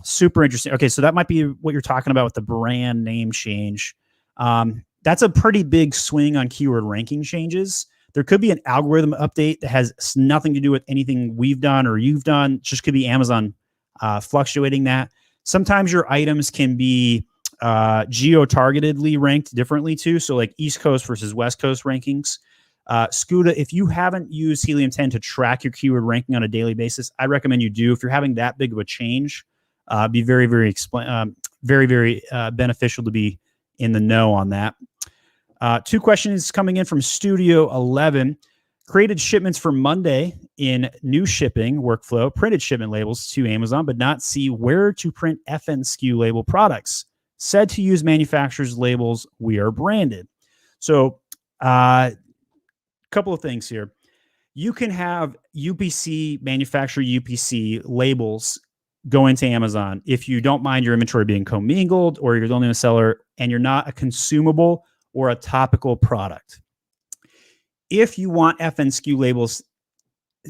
A: Super interesting. Okay, so that might be what you're talking about with the brand name change. That's a pretty big swing on keyword ranking changes. There could be an algorithm update that has nothing to do with anything we've done or you've done. It just could be Amazon fluctuating that. Sometimes your items can be geo-targetedly ranked differently too. So like East Coast versus West Coast rankings. Scuda, if you haven't used Helium 10 to track your keyword ranking on a daily basis, I recommend you do. If you're having that big of a change, be very, very beneficial to be in the know on that. 2 questions coming in from Studio 11. Created shipments for Monday in new shipping workflow, printed shipment labels to Amazon, but not see where to print FNSKU label products. Said to use manufacturer's labels. We are branded. So couple of things here. You can have UPC, manufacturer UPC labels go into Amazon if you don't mind your inventory being commingled or you're only a seller and you're not a consumable or a topical product. If you want FNSKU labels,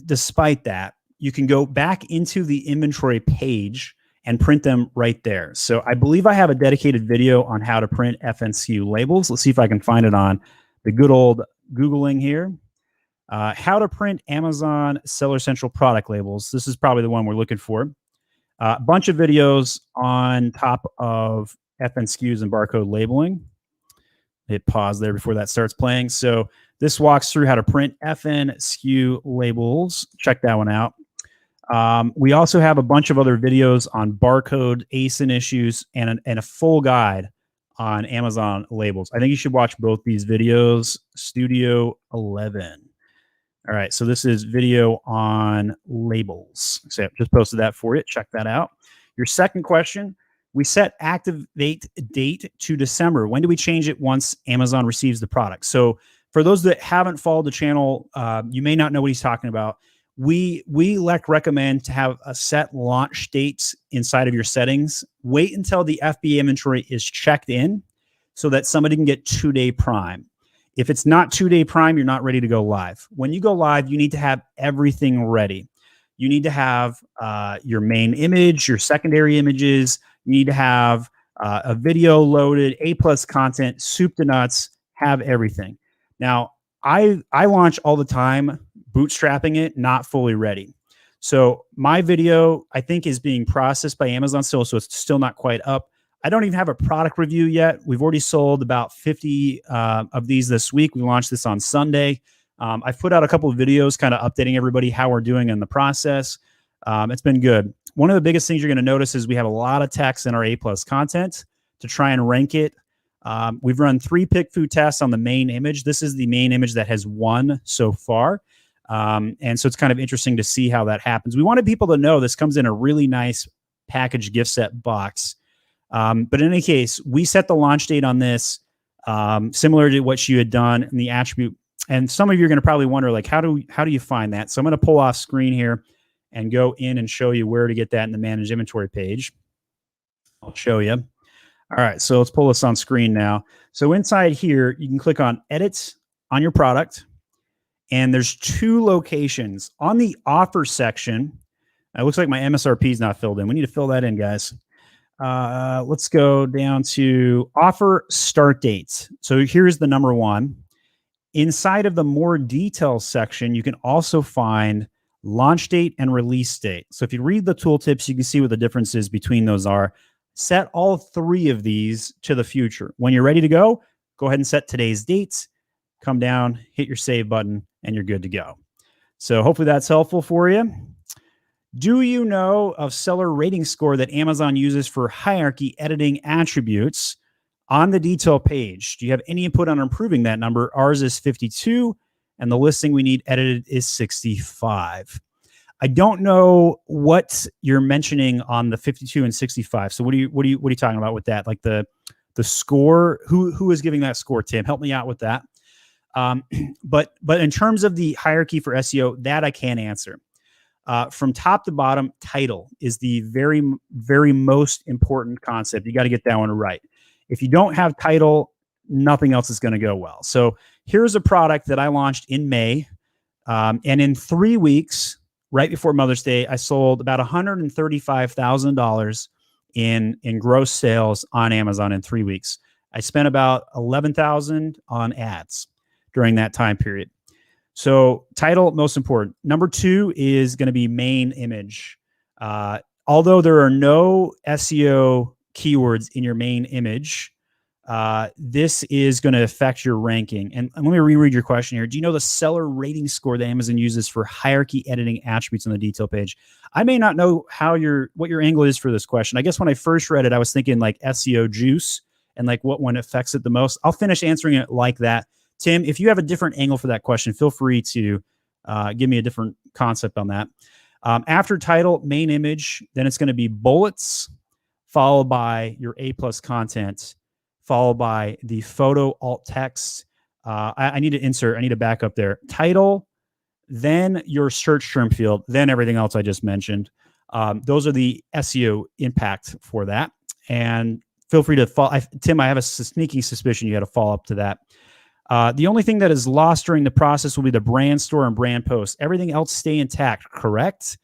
A: despite that, you can go back into the inventory page and print them right there. So I believe I have a dedicated video on how to print FNSKU labels. Let's see if I can find it on the good old Googling here. How to print Amazon Seller Central product labels. This is probably the one we're looking for. A bunch of videos on top of FNSKUs and barcode labeling. Hit pause there before that starts playing. So this walks through how to print FNSKU labels. Check that one out. We also have a bunch of other videos on barcode ASIN issues and a full guide on Amazon labels. I think you should watch both these videos. Studio 11. All right, so this is video on labels. So just posted that for you. Check that out. Your second question, we set activate date to December. When do we change it once Amazon receives the product? So for those that haven't followed the channel, you may not know what he's talking about. We recommend to have a set launch dates inside of your settings. Wait until the FBA inventory is checked in so that somebody can get 2-day prime. If it's not 2-day prime, you're not ready to go live. When you go live, you need to have everything ready. You need to have your main image, your secondary images. You need to have a video loaded, A+ content, soup to nuts, have everything. Now, I launch all the time, bootstrapping it, not fully ready. So my video, I think, is being processed by Amazon still, so it's still not quite up. I don't even have a product review yet. We've already sold about 50 of these this week. We launched this on Sunday. I've put out a couple of videos kind of updating everybody how we're doing in the process. It's been good. One of the biggest things you're going to notice is we have a lot of text in our A+ content to try and rank it. We've run 3 pick food tests on the main image. This is the main image that has won so far. And so it's kind of interesting to see how that happens. We wanted people to know this comes in a really nice package gift set box. But in any case, we set the launch date on this, similar to what you had done in the attribute. And some of you are going to probably wonder, like, how do you find that? So I'm going to pull off screen here and go in and show you where to get that in the manage inventory page. I'll show you. All right, so let's pull this on screen now. So inside here, you can click on edit on your product. And there's 2 locations. On the offer section, it looks like my MSRP is not filled in. We need to fill that in, guys. Let's go down to offer start dates. So here's the number 1. Inside of the more details section, you can also find launch date and release date. So if you read the tooltips, you can see what the differences between those are. Set all 3 of these to the future. When you're ready to go ahead and set today's dates, come down, hit your save button, and you're good to go. So hopefully that's helpful for you. Do you know of seller rating score that Amazon uses for hierarchy editing attributes on the detail page? Do you have any input on improving that number? Ours is 52, and the listing we need edited is 65. I don't know what you're mentioning on the 52 and 65. So what are you talking about with that? Like the score? Who is giving that score, Tim? Help me out with that. But in terms of the hierarchy for SEO, that I can answer. From top to bottom, title is the very, very most important concept. You got to get that one right. If you don't have title, nothing else is going to go well. So here's a product that I launched in May. And in 3 weeks, right before Mother's Day, I sold about $135,000 in gross sales on Amazon in 3 weeks. I spent about $11,000 on ads during that time period. So title, most important. Number 2 is going to be main image. Although there are no SEO keywords in your main image, this is going to affect your ranking. And let me reread your question here. Do you know the seller rating score that Amazon uses for hierarchy editing attributes on the detail page? I may not know what your angle is for this question. I guess when I first read it, I was thinking like SEO juice and like what one affects it the most. I'll finish answering it like that. Tim, if you have a different angle for that question, feel free to give me a different concept on that. After title, main image, then it's going to be bullets, followed by your A+ content, followed by the photo alt text. I need to back up there. Title, then your search term field, then everything else I just mentioned. Those are the SEO impact for that. And feel free to follow. Tim, I have a sneaking suspicion you had a follow up to that. The only thing that is lost during the process will be the brand store and brand post. Everything else stay intact, correct?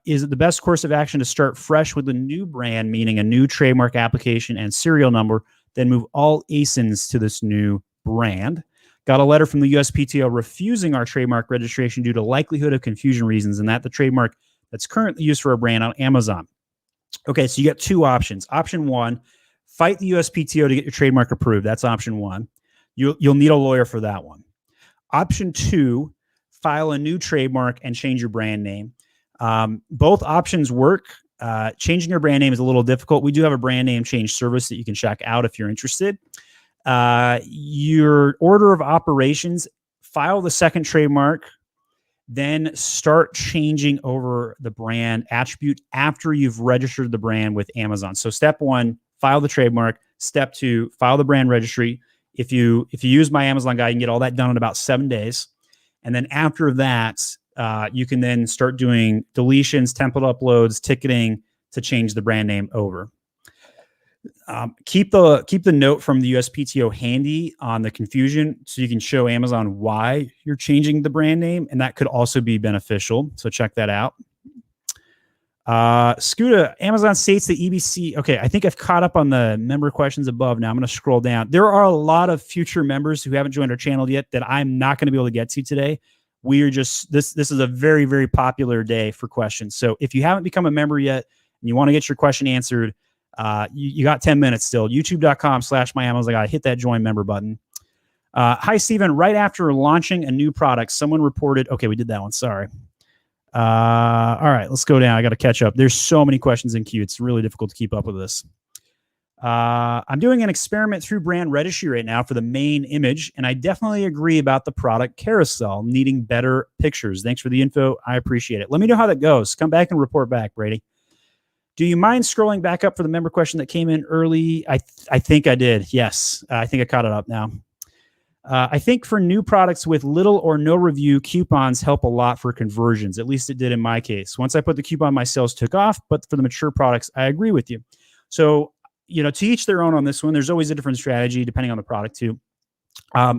A: Is it the best course of action to start fresh with a new brand, meaning a new trademark application and serial number, then move all ASINs to this new brand? Got a letter from the USPTO refusing our trademark registration due to likelihood of confusion reasons, and that the trademark that's currently used for a brand on Amazon. Okay, so you got 2 options. Option 1, fight the USPTO to get your trademark approved. That's option 1. You'll need a lawyer for that one. Option 2, file a new trademark and change your brand name. Both options work. Changing your brand name is a little difficult. We do have a brand name change service that you can check out if you're interested. Your order of operations, file the second trademark, then start changing over the brand attribute after you've registered the brand with Amazon. So step 1, file the trademark. Step 2, file the brand registry. If you use my Amazon guide, you can get all that done in about 7 days. And then after that, you can then start doing deletions, template uploads, ticketing to change the brand name over. Keep the note from the USPTO handy on the confusion so you can show Amazon why you're changing the brand name, and that could also be beneficial. So check that out. Scuda, Amazon states the EBC. Okay, I think I've caught up on the member questions above. Now I'm going to scroll down. There are a lot of future members who haven't joined our channel yet that I'm not going to be able to get to today. We are just this is a very, very popular day for questions. So if you haven't become a member yet and you want to get your question answered, you got 10 minutes still. YouTube.com/myamazonguy. Hit that join member button. Hi, Stephen. Right after launching a new product, someone reported. Okay, we did that one. Sorry. All right, let's go down. I got to catch up. There's so many questions in queue. It's really difficult to keep up with this. I'm doing an experiment through brand registry right now for the main image, and I definitely agree about the product carousel needing better pictures. Thanks for the info. I appreciate it. Let me know how that goes. Come back and report back, Brady. Do you mind scrolling back up for the member question that came in early? I think I did. Yes, I think I caught it up now. I think for new products with little or no review, coupons help a lot for conversions. At least it did in my case. Once I put the coupon, my sales took off. But for the mature products, I agree with you. So, to each their own on this one. There's always a different strategy depending on the product too.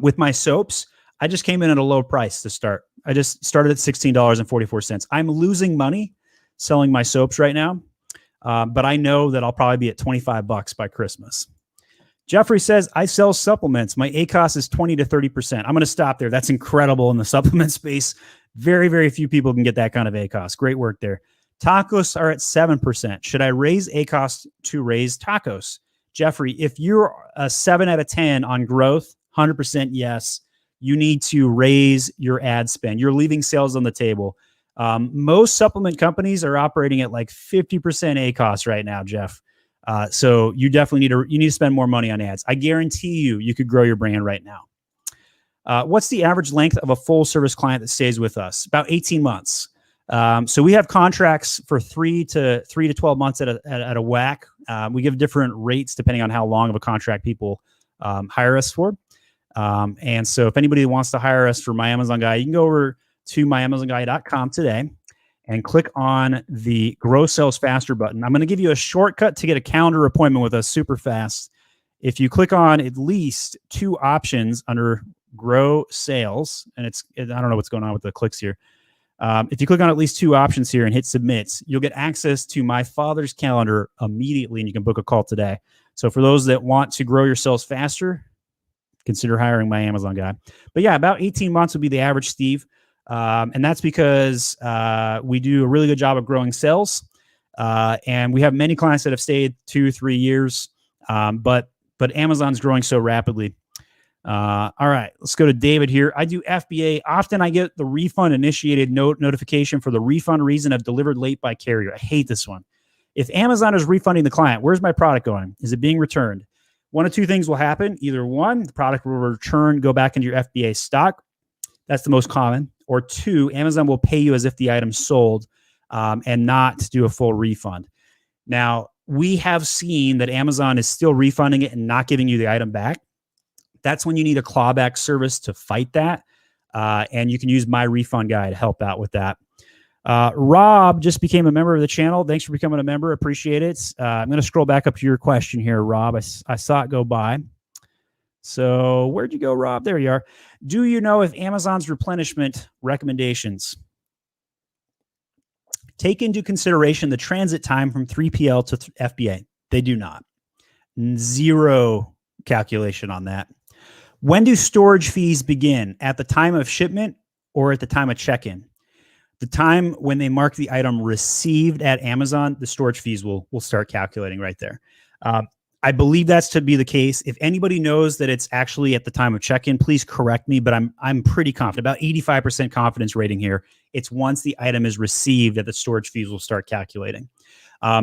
A: With my soaps, I just came in at a low price to start. I just started at $16.44. I'm losing money selling my soaps right now, but I know that I'll probably be at $25 by Christmas. Jeffrey says, I sell supplements. My ACOS is 20 to 30%. I'm going to stop there. That's incredible in the supplement space. Very, very few people can get that kind of ACOS. Great work there. Tacos are at 7%. Should I raise ACOS to raise tacos? Jeffrey, if you're a 7 out of 10 on growth, 100% yes, you need to raise your ad spend. You're leaving sales on the table. Most supplement companies are operating at like 50% ACOS right now, Jeff. So you definitely need to spend more money on ads. I guarantee you could grow your brand right now. What's the average length of a full service client that stays with us? About 18 months. So we have contracts for 3 to 12 months at a whack. We give different rates depending on how long of a contract people hire us for. And so if anybody wants to hire us for My Amazon Guy, you can go over to myamazonguy.com today and click on the Grow Sales Faster button. I'm going to give you a shortcut to get a calendar appointment with us super fast. If you click on at least 2 options under Grow Sales, and I don't know what's going on with the clicks here. If you click on at least 2 options here and hit submit, you'll get access to my father's calendar immediately, and you can book a call today. So for those that want to grow your sales faster, consider hiring My Amazon Guy. But yeah, about 18 months would be the average, Steve. And that's because we do a really good job of growing sales. And we have many clients that have stayed 2-3 years. But Amazon's growing so rapidly. All right, let's go to David here. I do FBA. Often I get the refund initiated notification for the refund reason of delivered late by carrier. I hate this one. If Amazon is refunding the client, where's my product going? Is it being returned? One of 2 things will happen. Either 1, the product will return, go back into your FBA stock. That's the most common. Or 2, Amazon will pay you as if the item sold and not do a full refund. Now, we have seen that Amazon is still refunding it and not giving you the item back. That's when you need a clawback service to fight that. And you can use My Refund Guy to help out with that. Rob just became a member of the channel. Thanks for becoming a member. Appreciate it. I'm going to scroll back up to your question here, Rob. I saw it go by. So where'd you go, Rob? There you are. Do you know if Amazon's replenishment recommendations take into consideration the transit time from 3PL to FBA? They do not. 0 calculation on that. When do storage fees begin? At the time of shipment or at the time of check-in? The time when they mark the item received at Amazon, the storage fees will start calculating right there. I believe that's to be the case. If anybody knows that it's actually at the time of check-in, please correct me, but I'm pretty confident, about 85% confidence rating here. It's once the item is received that the storage fees will start calculating.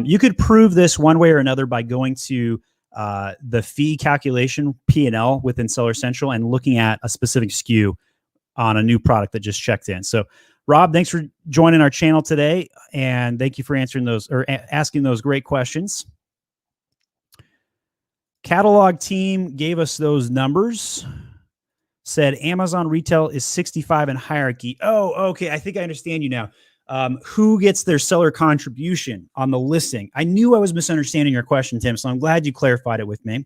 A: You could prove this one way or another by going to the fee calculation P&L within Seller Central and looking at a specific SKU on a new product that just checked in. So Rob, thanks for joining our channel today. And thank you for answering those or asking those great questions. Catalog team gave us those numbers. Said Amazon retail is 65 in hierarchy. Oh, okay. I think I understand you now. Who gets their seller contribution on the listing? I knew I was misunderstanding your question, Tim, so I'm glad you clarified it with me.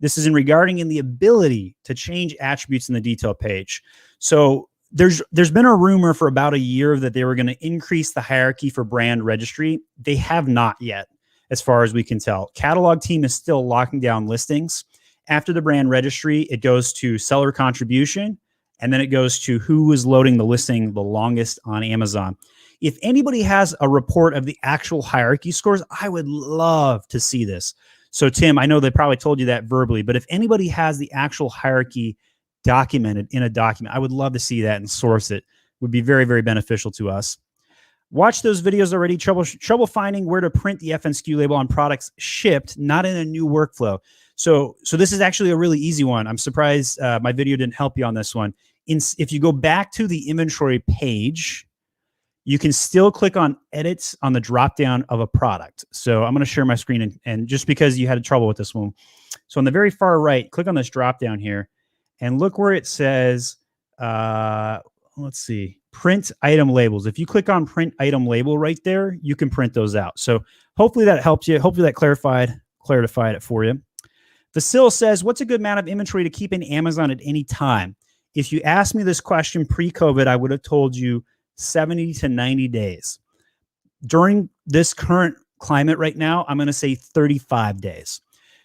A: This is regarding the ability to change attributes in the detail page. So there's been a rumor for about a year that they were going to increase the hierarchy for brand registry. They have not yet, as far as we can tell. Catalog team is still locking down listings. After the brand registry, it goes to seller contribution, and then it goes to who was loading the listing the longest on Amazon. If anybody has a report of the actual hierarchy scores, I would love to see this. So Tim, I know they probably told you that verbally, but if anybody has the actual hierarchy documented in a document, I would love to see that and source it. Would be very, very beneficial to us. Watch those videos already. Trouble finding where to print the FNSKU label on products shipped, not in a new workflow. So this is actually a really easy one. I'm surprised my video didn't help you on this one. If you go back to the inventory page, you can still click on edits on the drop down of a product. So I'm going to share my screen, and just because you had trouble with this one. So on the very far right, click on this drop down here and look where it says, let's see, print item labels. If you click on print item label right there, you can print those out. So hopefully that helps you. Hopefully that clarified it for you. Vasil says, what's a good amount of inventory to keep in Amazon at any time? If you asked me this question pre-COVID, I would have told you 70 to 90 days. During this current climate right now, I'm going to say 35 days.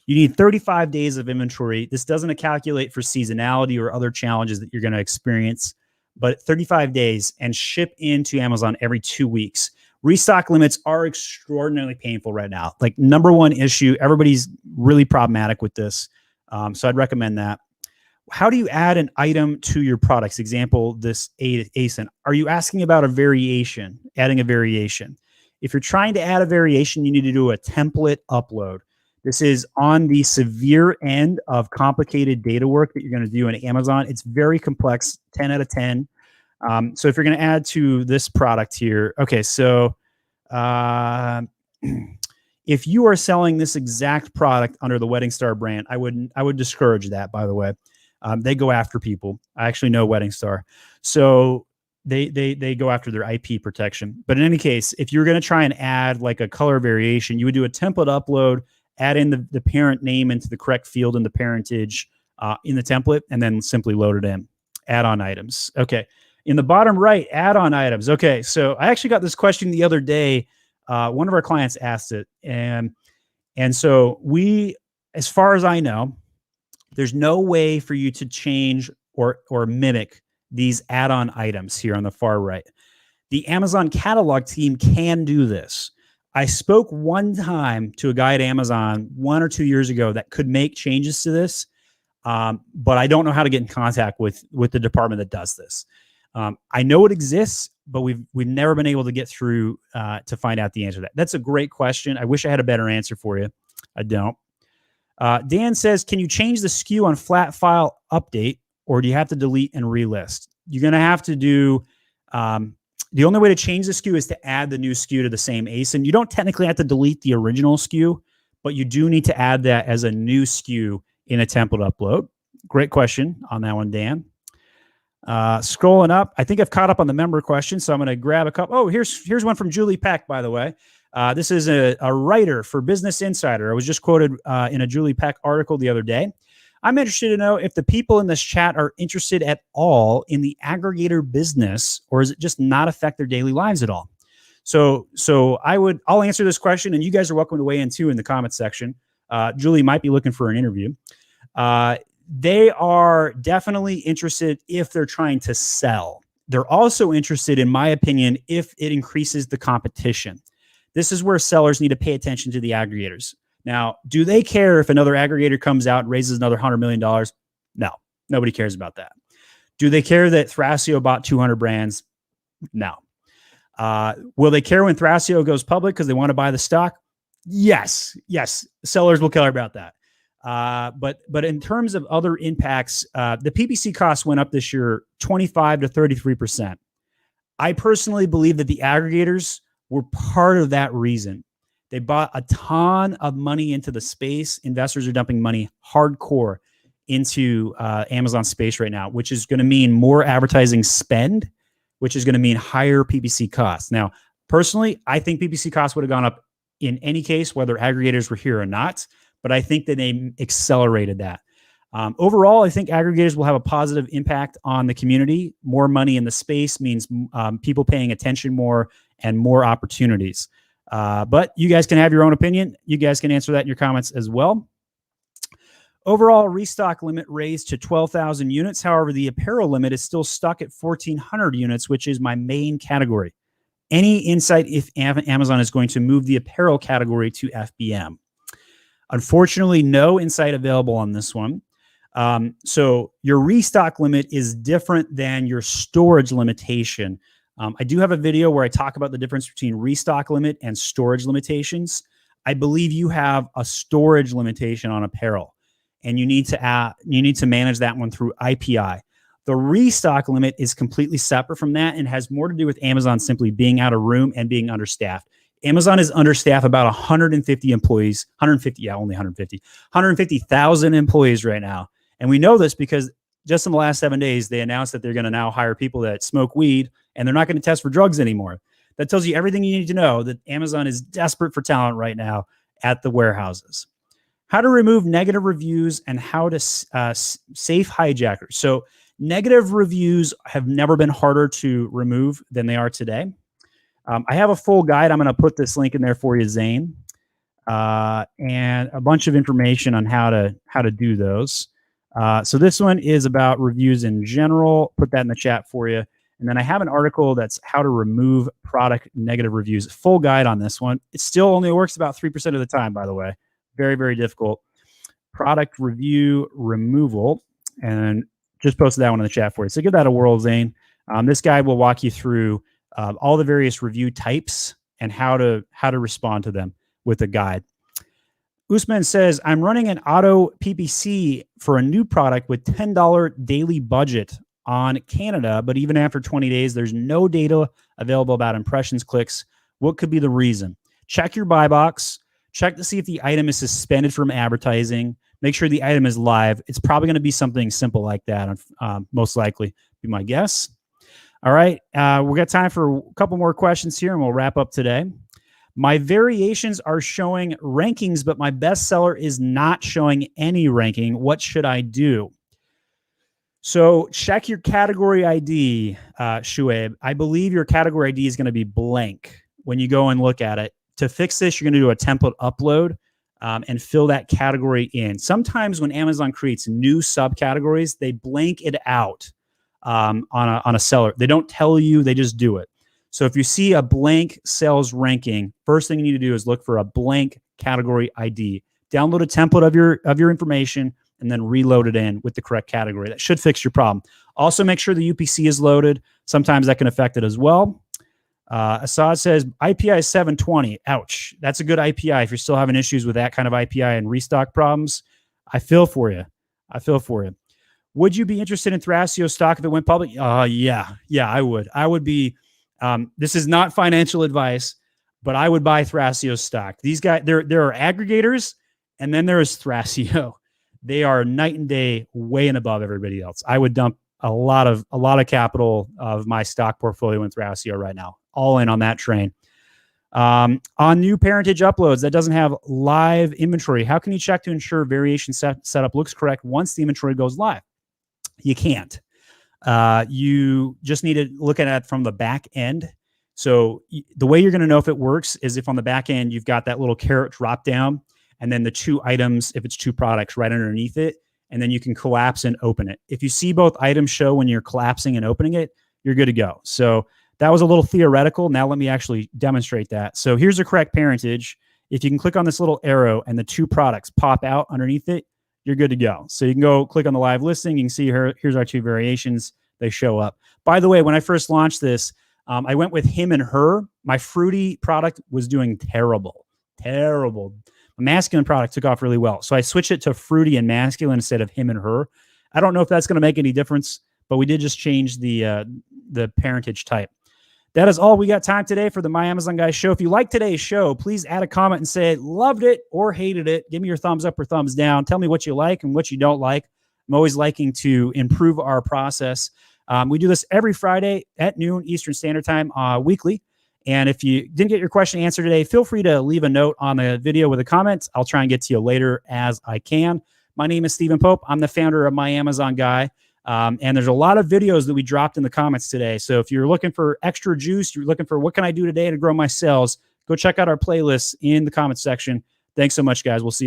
A: You need 35 days of inventory. This doesn't calculate for seasonality or other challenges that you're going to experience, but 35 days, and ship into Amazon every 2 weeks. Restock limits are extraordinarily painful right now. Like, number one issue, everybody's really problematic with this. So I'd recommend that. How do you add an item to your products? Example, this ASIN. Are you asking about a variation, adding a variation? If you're trying to add a variation, you need to do a template upload. This is on the severe end of complicated data work that you're going to do in Amazon. It's very complex, 10 out of 10. So if you're going to add to this product here, okay, so if you are selling this exact product under the Wedding Star brand, I would discourage that, by the way. They go after people. I actually know Wedding Star. So they go after their IP protection. But in any case, if you're going to try and add like a color variation, you would do a template upload, add in the parent name into the correct field in the parentage in the template, and then simply load it in. Add-on items. Okay. In the bottom right, add-on items. Okay. So I actually got this question the other day. One of our clients asked it. And so as far as I know, there's no way for you to change or mimic these add-on items here on the far right. The Amazon catalog team can do this. I spoke one time to a guy at Amazon 1 or 2 years ago that could make changes to this, but I don't know how to get in contact with the department that does this. I know it exists, but we've never been able to get through to find out the answer to that. That's a great question. I wish I had a better answer for you. I don't. Dan says, can you change the SKU on flat file update, or do you have to delete and relist? You're going to have to do, the only way to change the SKU is to add the new SKU to the same ASIN. You don't technically have to delete the original SKU, but you do need to add that as a new SKU in a template upload. Great question on that one, Dan. Scrolling up, I think I've caught up on the member question, so I'm going to grab a couple. Oh, here's one from Julie Peck, by the way. This is a writer for Business Insider. I was just quoted in a Julie Peck article the other day. I'm interested to know if the people in this chat are interested at all in the aggregator business, or is it just not affect their daily lives at all? So I'll answer this question, and you guys are welcome to weigh in too in the comments section. Julie might be looking for an interview. They are definitely interested if they're trying to sell. They're also interested, in my opinion, if it increases the competition. This is where sellers need to pay attention to the aggregators. Now, do they care if another aggregator comes out and raises another $100 million? No, nobody cares about that. Do they care that Thrasio bought 200 brands? No. Will they care when Thrasio goes public because they want to buy the stock? Yes. Sellers will care about that. But in terms of other impacts, the PPC costs went up this year 25 to 33%. I personally believe that the aggregators were part of that reason. They bought a ton of money into the space. Investors are dumping money hardcore into Amazon space right now, which is going to mean more advertising spend, which is going to mean higher PPC costs. Now, personally, I think PPC costs would have gone up in any case, whether aggregators were here or not, but I think that they accelerated that. Overall, I think aggregators will have a positive impact on the community. More money in the space means people paying attention more and more opportunities. But you guys can have your own opinion. You guys can answer that in your comments as well. Overall restock limit raised to 12,000 units. However, the apparel limit is still stuck at 1,400 units, which is my main category. Any insight if Amazon is going to move the apparel category to FBM? Unfortunately, no insight available on this one. So your restock limit is different than your storage limitation. I do have a video where I talk about the difference between restock limit and storage limitations. I believe you have a storage limitation on apparel, and you need to manage that one through IPI. The restock limit is completely separate from that and has more to do with Amazon simply being out of room and being understaffed. Amazon is understaffed about 150 employees, 150, yeah, only 150,000 employees right now. And we know this because just in the last 7 days, they announced that they're going to now hire people that smoke weed, and they're not going to test for drugs anymore. That tells you everything you need to know that Amazon is desperate for talent right now at the warehouses. How to remove negative reviews and how to safe hijackers. So negative reviews have never been harder to remove than they are today. I have a full guide. I'm going to put this link in there for you, Zane, and a bunch of information on how to do those. So this one is about reviews in general. Put that in the chat for you. And then I have an article that's how to remove product negative reviews. Full guide on this one. It still only works about 3% of the time, by the way. Very, very difficult. Product review removal. And just posted that one in the chat for you. So give that a whirl, Zane. This guide will walk you through all the various review types and how to respond to them with a guide. Usman says, I'm running an auto PPC for a new product with $10 daily budget on Canada, but even after 20 days, there's no data available about impressions, clicks. What could be the reason? Check your buy box. Check to see if the item is suspended from advertising. Make sure the item is live. It's probably going to be something simple like that, most likely, be my guess. All right, we got time for a couple more questions here, and we'll wrap up today. My variations are showing rankings, but my bestseller is not showing any ranking. What should I do? So check your category ID, Shuaib. I believe your category ID is going to be blank when you go and look at it. To fix this, you're going to do a template upload and fill that category in. Sometimes when Amazon creates new subcategories, they blank it out on a seller. They don't tell you, they just do it. So if you see a blank sales ranking, first thing you need to do is look for a blank category ID. Download a template of your information and then reload it in with the correct category. That should fix your problem. Also, make sure the UPC is loaded. Sometimes that can affect it as well. Assad says, IPI is 720. Ouch. That's a good IPI. If you're still having issues with that kind of IPI and restock problems, I feel for you. Would you be interested in Thrasio stock if it went public? Yeah, I would. I would be. This is not financial advice, but I would buy Thrasio stock. These guys, there are aggregators, and then there is Thrasio. They are night and day, way and above everybody else. I would dump a lot of capital of my stock portfolio in Thrasio right now. All in on that train. On new parentage uploads that doesn't have live inventory, how can you check to ensure variation setup looks correct once the inventory goes live? You can't. You just need to look at it from the back end. So the way you're going to know if it works is if on the back end you've got that little caret drop down, and then the two items, if it's two products, right underneath it, and then you can collapse and open it. If you see both items show when you're collapsing and opening it, you're good to go. So that was a little theoretical. Now let me actually demonstrate that. So here's the correct parentage. If you can click on this little arrow and the two products pop out underneath it, you're good to go. So you can go click on the live listing. You can see here's our two variations. They show up. By the way, when I first launched this, I went with him and her. My fruity product was doing terrible. The masculine product took off really well. So I switched it to fruity and masculine instead of him and her. I don't know if that's going to make any difference, but we did just change the parentage type. That is all we got time today for the My Amazon Guy show. If you like today's show, please add a comment and say loved it or hated it. Give me your thumbs up or thumbs down. Tell me what you like and what you don't like. I'm always liking to improve our process. We do this every Friday at noon Eastern Standard Time weekly. And if you didn't get your question answered today, feel free to leave a note on the video with a comment. I'll try and get to you later as I can. My name is Stephen Pope. I'm the founder of My Amazon Guy. And there's a lot of videos that we dropped in the comments today. So if you're looking for extra juice, you're looking for what can I do today to grow my sales, go check out our playlists in the comments section. Thanks so much, guys. We'll see you.